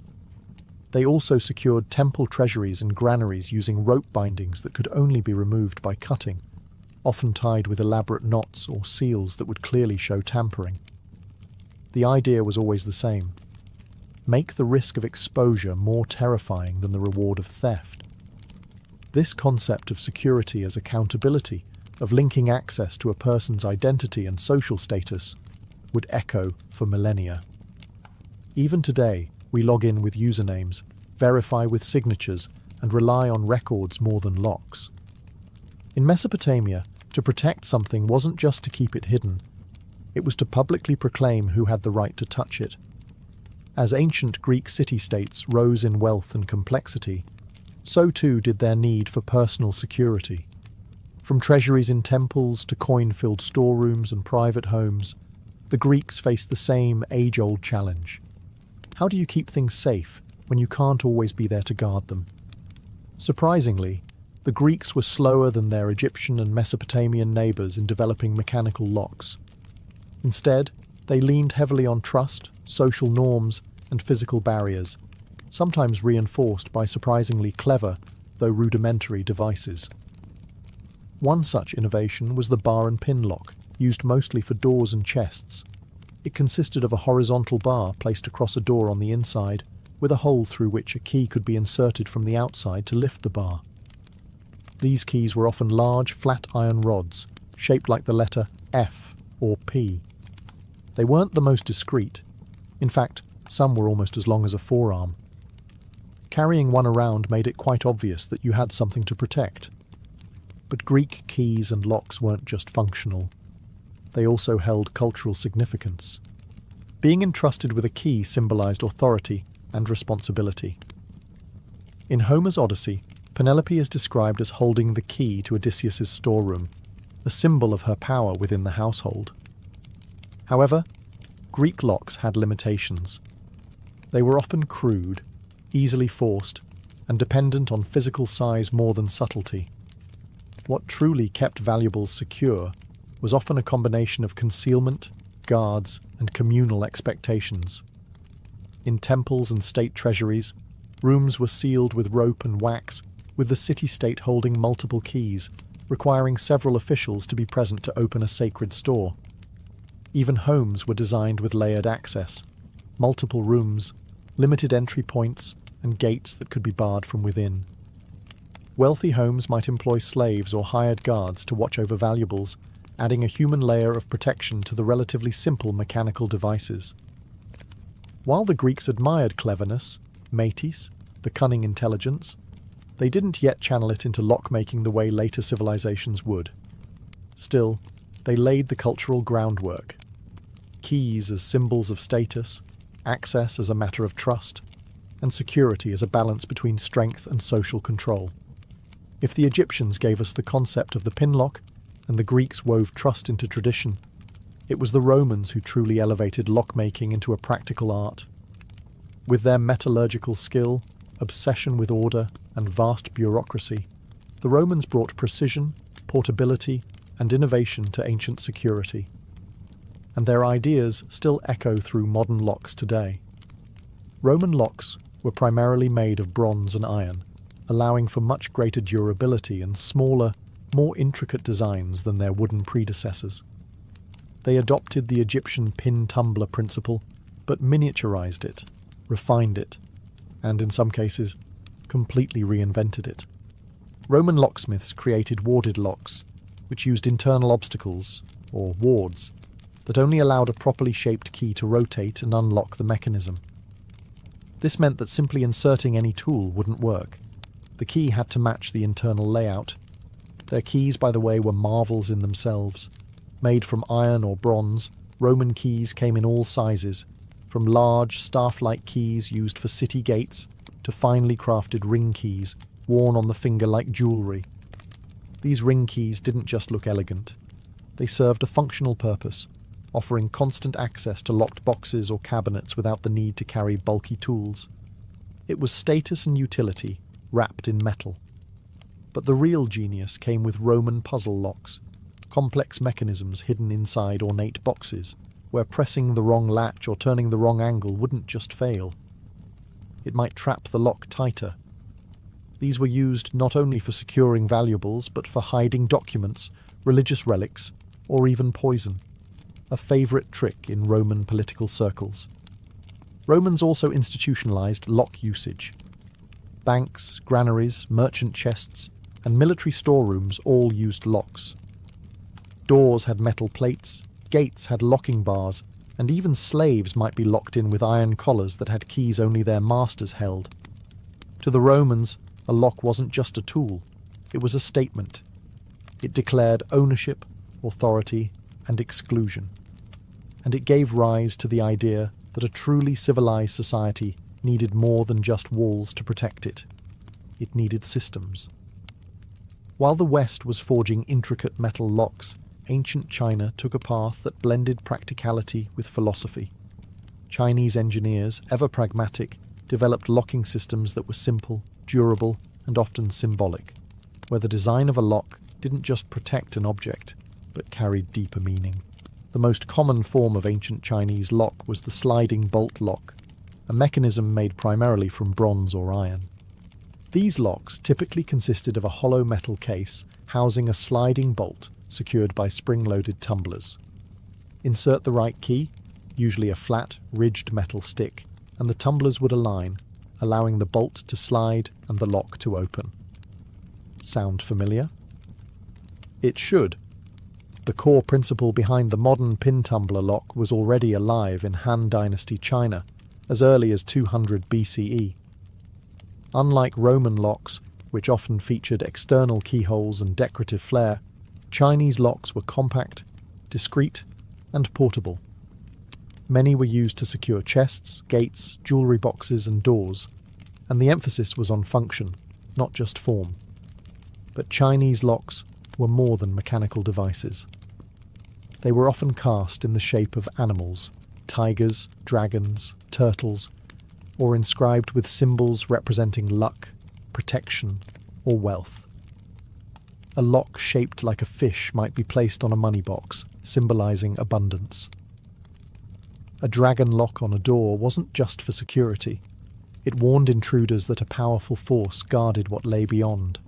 They also secured temple treasuries and granaries using rope bindings that could only be removed by cutting, often tied with elaborate knots or seals that would clearly show tampering. The idea was always the same: make the risk of exposure more terrifying than the reward of theft. This concept of security as accountability, of linking access to a person's identity and social status, would echo for millennia. Even today, we log in with usernames, verify with signatures, and rely on records more than locks. In Mesopotamia, to protect something wasn't just to keep it hidden, it was to publicly proclaim who had the right to touch it. As ancient Greek city-states rose in wealth and complexity, so too did their need for personal security. From treasuries in temples to coin-filled storerooms and private homes, the Greeks faced the same age-old challenge. How do you keep things safe, when you can't always be there to guard them. Surprisingly, the Greeks were slower than their Egyptian and Mesopotamian neighbours in developing mechanical locks. Instead, they leaned heavily on trust, social norms, and physical barriers, sometimes reinforced by surprisingly clever, though rudimentary, devices. One such innovation was the bar and pin lock, used mostly for doors and chests. It consisted of a horizontal bar placed across a door on the inside, with a hole through which a key could be inserted from the outside to lift the bar. These keys were often large, flat iron rods, shaped like the letter F or P. They weren't the most discreet. In fact, some were almost as long as a forearm. Carrying one around made it quite obvious that you had something to protect. But Greek keys and locks weren't just functional. They also held cultural significance. Being entrusted with a key symbolized authority and responsibility. In Homer's Odyssey, Penelope is described as holding the key to Odysseus's storeroom, a symbol of her power within the household. However, Greek locks had limitations. They were often crude, easily forced, and dependent on physical size more than subtlety. What truly kept valuables secure was often a combination of concealment, guards, and communal expectations. In temples and state treasuries, rooms were sealed with rope and wax, with the city-state holding multiple keys, requiring several officials to be present to open a sacred store. Even homes were designed with layered access, multiple rooms, limited entry points, and gates that could be barred from within. Wealthy homes might employ slaves or hired guards to watch over valuables, adding a human layer of protection to the relatively simple mechanical devices. While the Greeks admired cleverness, metis, the cunning intelligence, they didn't yet channel it into lock-making the way later civilizations would. Still, they laid the cultural groundwork. Keys as symbols of status, access as a matter of trust, and security as a balance between strength and social control. If the Egyptians gave us the concept of the pin lock, and the Greeks wove trust into tradition, it was the Romans who truly elevated lock-making into a practical art. With their metallurgical skill, obsession with order, and vast bureaucracy, the Romans brought precision, portability, and innovation to ancient security. And their ideas still echo through modern locks today. Roman locks were primarily made of bronze and iron, allowing for much greater durability and smaller, more intricate designs than their wooden predecessors. They adopted the Egyptian pin-tumbler principle, but miniaturized it, refined it, and in some cases, completely reinvented it. Roman locksmiths created warded locks, which used internal obstacles, or wards, that only allowed a properly shaped key to rotate and unlock the mechanism. This meant that simply inserting any tool wouldn't work. The key had to match the internal layout. Their keys, by the way, were marvels in themselves. Made from iron or bronze, Roman keys came in all sizes, from large, staff-like keys used for city gates to finely crafted ring keys worn on the finger like jewellery. These ring keys didn't just look elegant. They served a functional purpose, offering constant access to locked boxes or cabinets without the need to carry bulky tools. It was status and utility, wrapped in metal. But the real genius came with Roman puzzle locks, complex mechanisms hidden inside ornate boxes, where pressing the wrong latch or turning the wrong angle wouldn't just fail. It might trap the lock tighter. These were used not only for securing valuables, but for hiding documents, religious relics, or even poison, a favourite trick in Roman political circles. Romans also institutionalized lock usage. Banks, granaries, merchant chests, and military storerooms all used locks. Doors had metal plates, gates had locking bars, and even slaves might be locked in with iron collars that had keys only their masters held. To the Romans, a lock wasn't just a tool, it was a statement. It declared ownership, authority, and exclusion. And it gave rise to the idea that a truly civilized society needed more than just walls to protect it. It needed systems. While the West was forging intricate metal locks, ancient China took a path that blended practicality with philosophy. Chinese engineers, ever pragmatic, developed locking systems that were simple, durable, and often symbolic, where the design of a lock didn't just protect an object, but carried deeper meaning. The most common form of ancient Chinese lock was the sliding bolt lock, a mechanism made primarily from bronze or iron. These locks typically consisted of a hollow metal case housing a sliding bolt secured by spring-loaded tumblers. Insert the right key, usually a flat, ridged metal stick, and the tumblers would align, allowing the bolt to slide and the lock to open. Sound familiar? It should. The core principle behind the modern pin tumbler lock was already alive in Han Dynasty China as early as 200 BCE. Unlike Roman locks, which often featured external keyholes and decorative flair, Chinese locks were compact, discreet, and portable. Many were used to secure chests, gates, jewellery boxes, and doors, and the emphasis was on function, not just form. But Chinese locks were more than mechanical devices. They were often cast in the shape of animals, tigers, dragons, turtles, or inscribed with symbols representing luck, protection, or wealth. A lock shaped like a fish might be placed on a money box, symbolizing abundance. A dragon lock on a door wasn't just for security. It warned intruders that a powerful force guarded what lay beyond.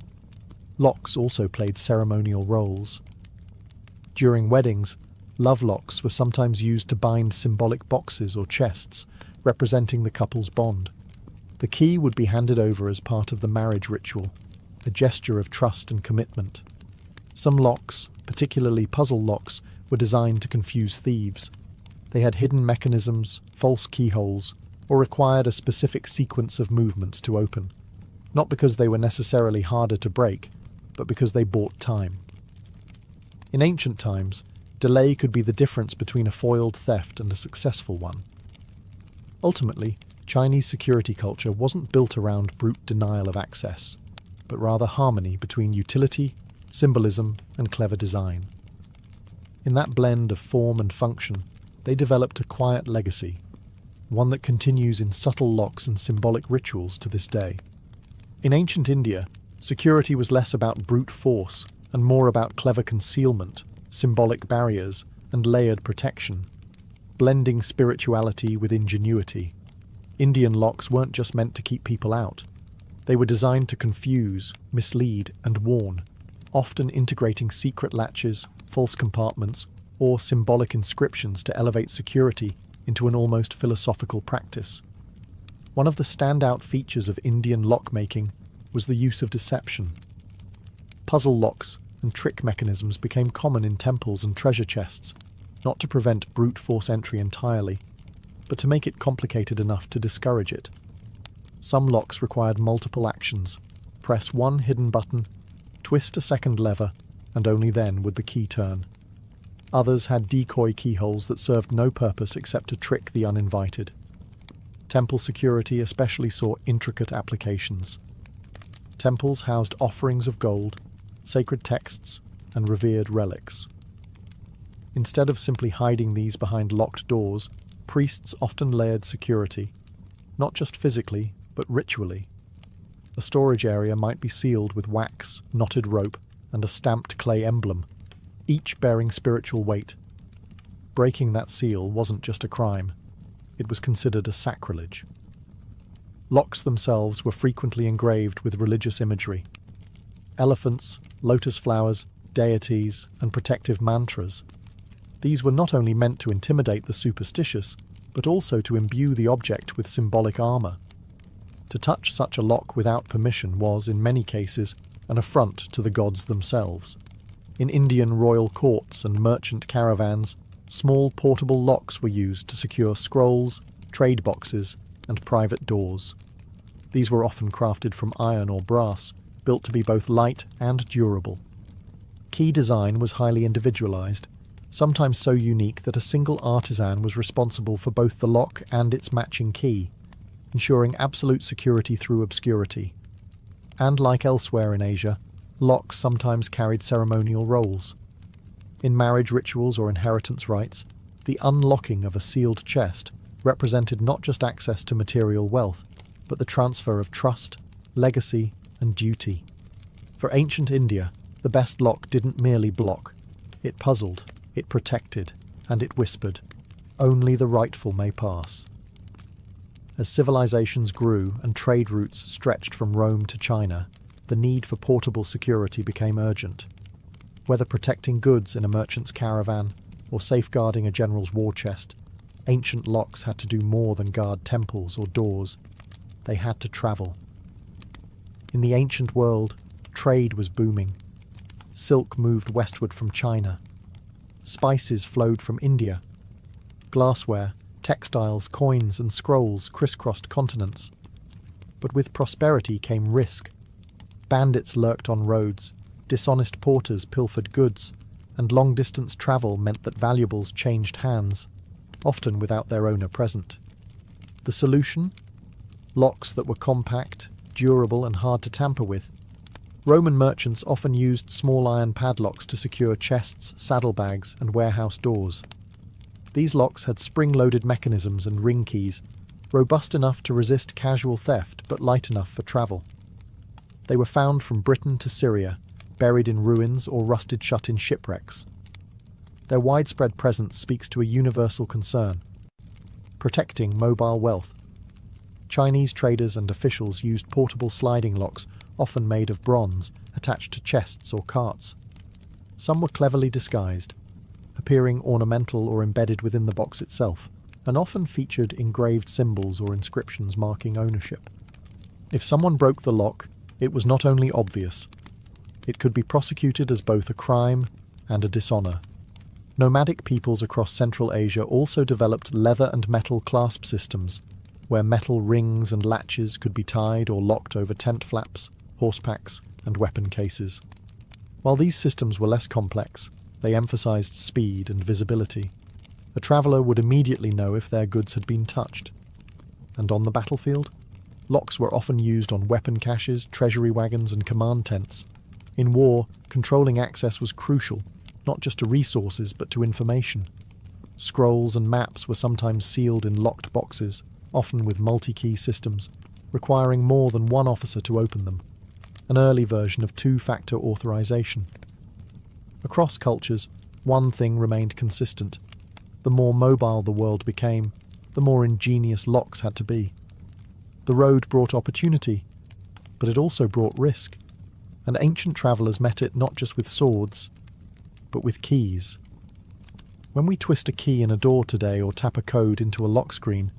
Locks also played ceremonial roles. During weddings, love locks were sometimes used to bind symbolic boxes or chests, representing the couple's bond. The key would be handed over as part of the marriage ritual, a gesture of trust and commitment. Some locks, particularly puzzle locks, were designed to confuse thieves. They had hidden mechanisms, false keyholes, or required a specific sequence of movements to open, not because they were necessarily harder to break, but because they bought time. In ancient times, delay could be the difference between a foiled theft and a successful one. Ultimately, Chinese security culture wasn't built around brute denial of access, but rather harmony between utility, symbolism, and clever design. In that blend of form and function, they developed a quiet legacy, one that continues in subtle locks and symbolic rituals to this day. In ancient India, security was less about brute force and more about clever concealment, symbolic barriers, and layered protection, blending spirituality with ingenuity. Indian locks weren't just meant to keep people out. They were designed to confuse, mislead, and warn, often integrating secret latches, false compartments, or symbolic inscriptions to elevate security into an almost philosophical practice. One of the standout features of Indian lockmaking was the use of deception. Puzzle locks and trick mechanisms became common in temples and treasure chests, not to prevent brute force entry entirely, but to make it complicated enough to discourage it. Some locks required multiple actions. Press one hidden button, twist a second lever, and only then would the key turn. Others had decoy keyholes that served no purpose except to trick the uninvited. Temple security especially saw intricate applications. Temples housed offerings of gold, sacred texts, and revered relics. Instead of simply hiding these behind locked doors, priests often layered security, not just physically, but ritually. A storage area might be sealed with wax, knotted rope, and a stamped clay emblem, each bearing spiritual weight. Breaking that seal wasn't just a crime, it was considered a sacrilege. Locks themselves were frequently engraved with religious imagery. Elephants, lotus flowers, deities, and protective mantras. These were not only meant to intimidate the superstitious, but also to imbue the object with symbolic armour. To touch such a lock without permission was, in many cases, an affront to the gods themselves. In Indian royal courts and merchant caravans, small portable locks were used to secure scrolls, trade boxes, and private doors. These were often crafted from iron or brass, built to be both light and durable. Key design was highly individualized, sometimes so unique that a single artisan was responsible for both the lock and its matching key, ensuring absolute security through obscurity. And like elsewhere in Asia, locks sometimes carried ceremonial roles. In marriage rituals or inheritance rites, the unlocking of a sealed chest represented not just access to material wealth, but the transfer of trust, legacy, and duty. For ancient India, the best lock didn't merely block. It puzzled, it protected, and it whispered, "Only the rightful may pass." As civilizations grew and trade routes stretched from Rome to China, the need for portable security became urgent. Whether protecting goods in a merchant's caravan or safeguarding a general's war chest, ancient locks had to do more than guard temples or doors. They had to travel. In the ancient world, trade was booming. Silk moved westward from China. Spices flowed from India. Glassware, textiles, coins, and scrolls crisscrossed continents. But with prosperity came risk. Bandits lurked on roads, dishonest porters pilfered goods, and long-distance travel meant that valuables changed hands, often without their owner present. The solution? Locks that were compact, durable, and hard to tamper with. Roman merchants often used small iron padlocks to secure chests, saddlebags, and warehouse doors. These locks had spring-loaded mechanisms and ring keys, robust enough to resist casual theft but light enough for travel. They were found from Britain to Syria, buried in ruins or rusted shut in shipwrecks. Their widespread presence speaks to a universal concern: protecting mobile wealth. Chinese traders and officials used portable sliding locks, often made of bronze, attached to chests or carts. Some were cleverly disguised, appearing ornamental or embedded within the box itself, and often featured engraved symbols or inscriptions marking ownership. If someone broke the lock, it was not only obvious. It could be prosecuted as both a crime and a dishonor. Nomadic peoples across Central Asia also developed leather and metal clasp systems, where metal rings and latches could be tied or locked over tent flaps, horse packs, and weapon cases. While these systems were less complex, they emphasized speed and visibility. A traveler would immediately know if their goods had been touched. And on the battlefield, locks were often used on weapon caches, treasury wagons, and command tents. In war, controlling access was crucial, not just to resources but to information. Scrolls and maps were sometimes sealed in locked boxes, often with multi-key systems, requiring more than one officer to open them, an early version of two-factor authorization. Across cultures, one thing remained consistent. The more mobile the world became, the more ingenious locks had to be. The road brought opportunity, but it also brought risk, and ancient travellers met it not just with swords, but with keys. When we twist a key in a door today or tap a code into a lock screen,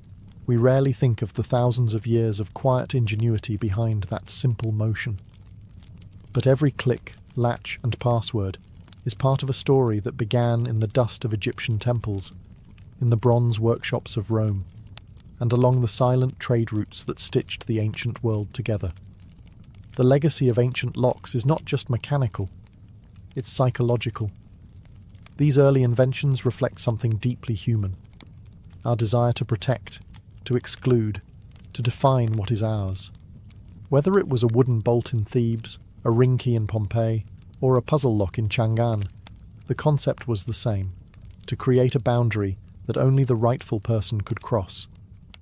we rarely think of the thousands of years of quiet ingenuity behind that simple motion. But every click, latch, and password is part of a story that began in the dust of Egyptian temples, in the bronze workshops of Rome, and along the silent trade routes that stitched the ancient world together. The legacy of ancient locks is not just mechanical, it's psychological. These early inventions reflect something deeply human: our desire to protect, to exclude, to define what is ours. Whether it was a wooden bolt in Thebes, a ring key in Pompeii, or a puzzle lock in Chang'an, the concept was the same: to create a boundary that only the rightful person could cross.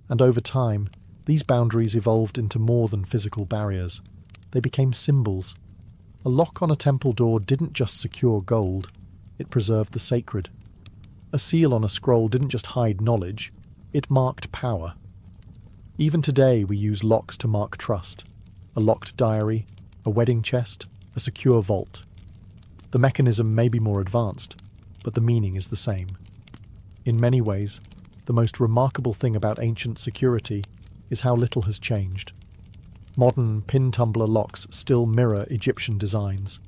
And over time, these boundaries evolved into more than physical barriers. They became symbols. A lock on a temple door didn't just secure gold, it preserved the sacred. A seal on a scroll didn't just hide knowledge, it marked power. Even today we use locks to mark trust: a locked diary, a wedding chest, a secure vault. The mechanism may be more advanced, but the meaning is the same. In many ways, the most remarkable thing about ancient security is how little has changed. Modern pin-tumbler locks still mirror Egyptian designs.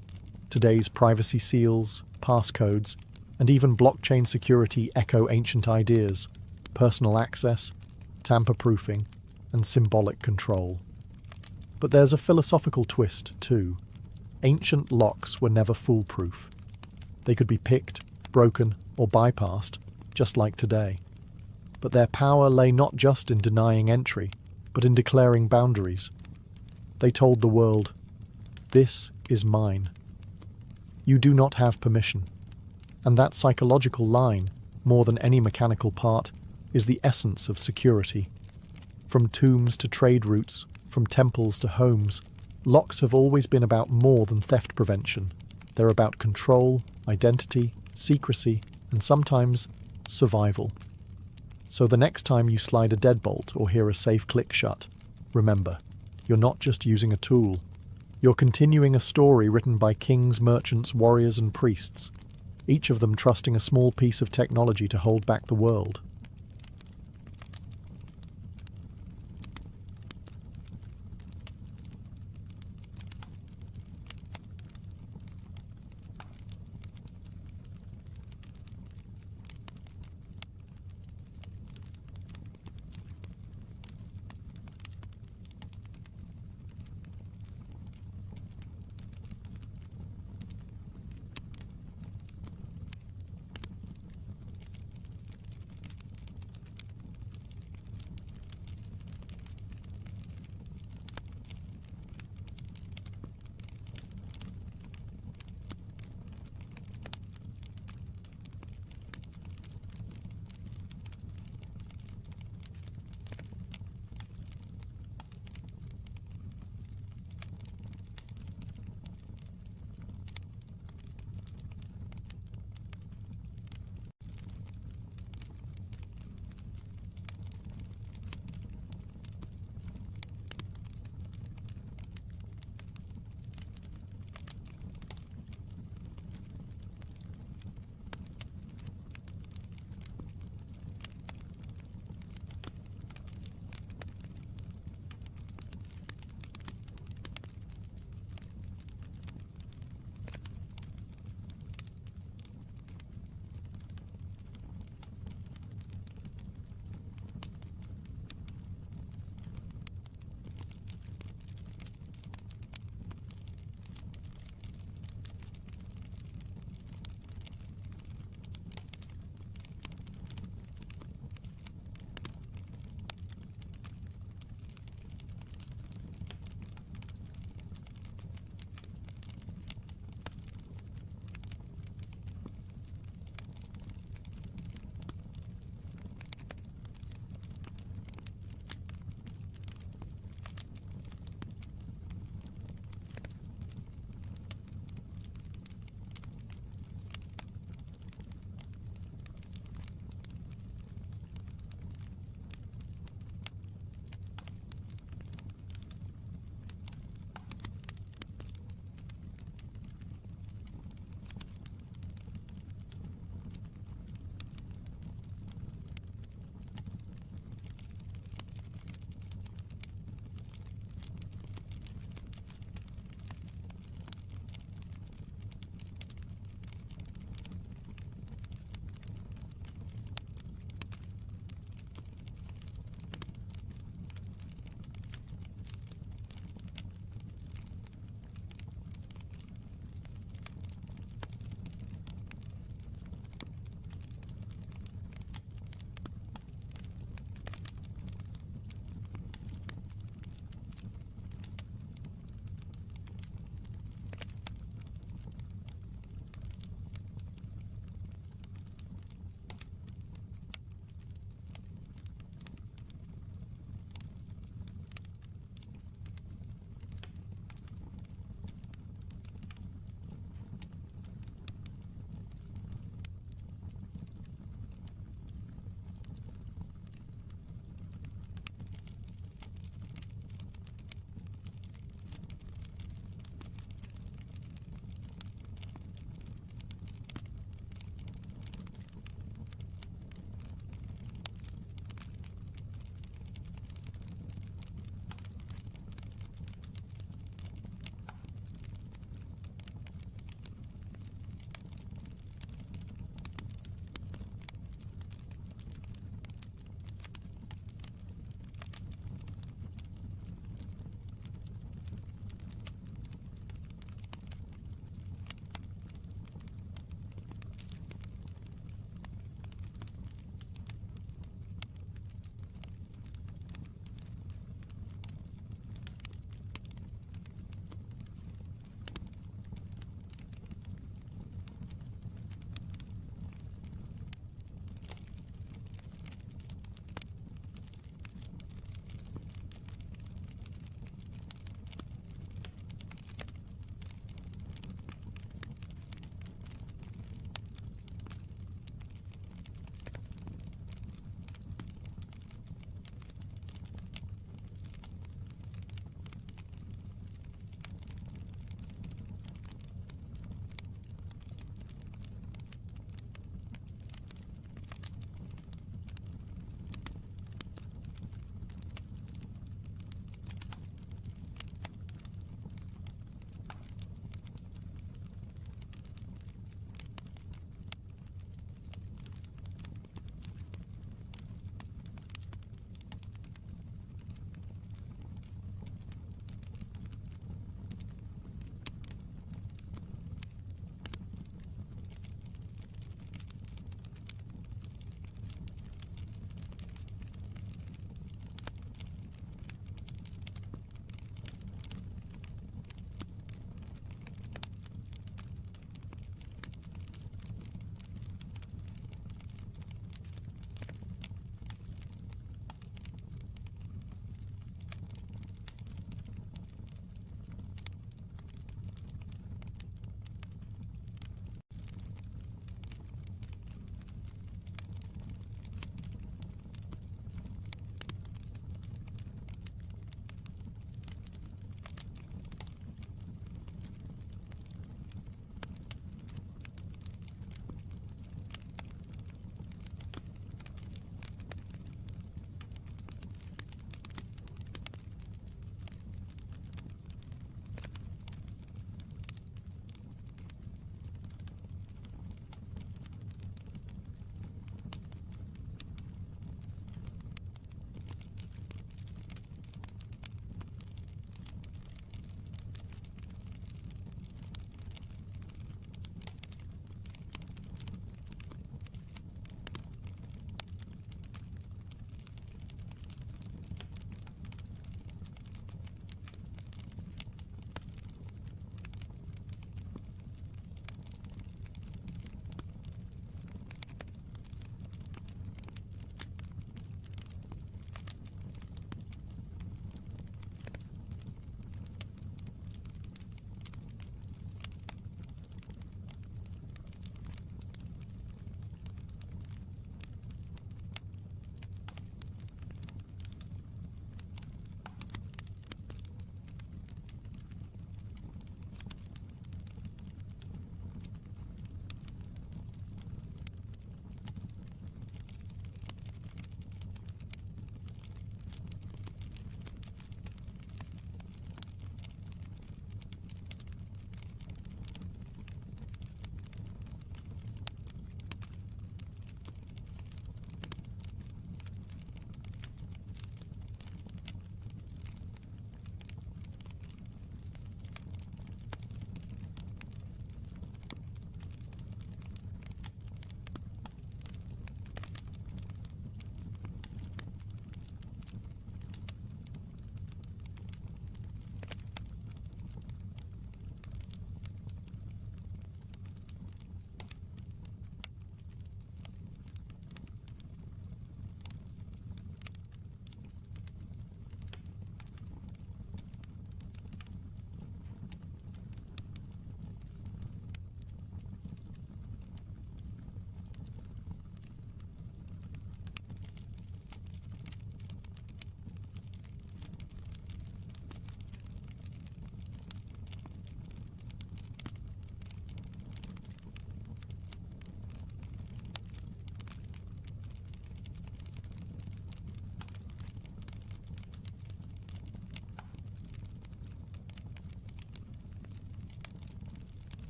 Today's privacy seals, passcodes, and even blockchain security echo ancient ideas: personal access, tamper-proofing, and symbolic control. But there's a philosophical twist, too. Ancient locks were never foolproof. They could be picked, broken, or bypassed, just like today. But their power lay not just in denying entry, but in declaring boundaries. They told the world, "This is mine. You do not have permission." And that psychological line, more than any mechanical part, is the essence of security. From tombs to trade routes, from temples to homes, locks have always been about more than theft prevention. They're about control, identity, secrecy, and sometimes survival. So the next time you slide a deadbolt or hear a safe click shut, remember, you're not just using a tool. You're continuing a story written by kings, merchants, warriors, and priests, each of them trusting a small piece of technology to hold back the world.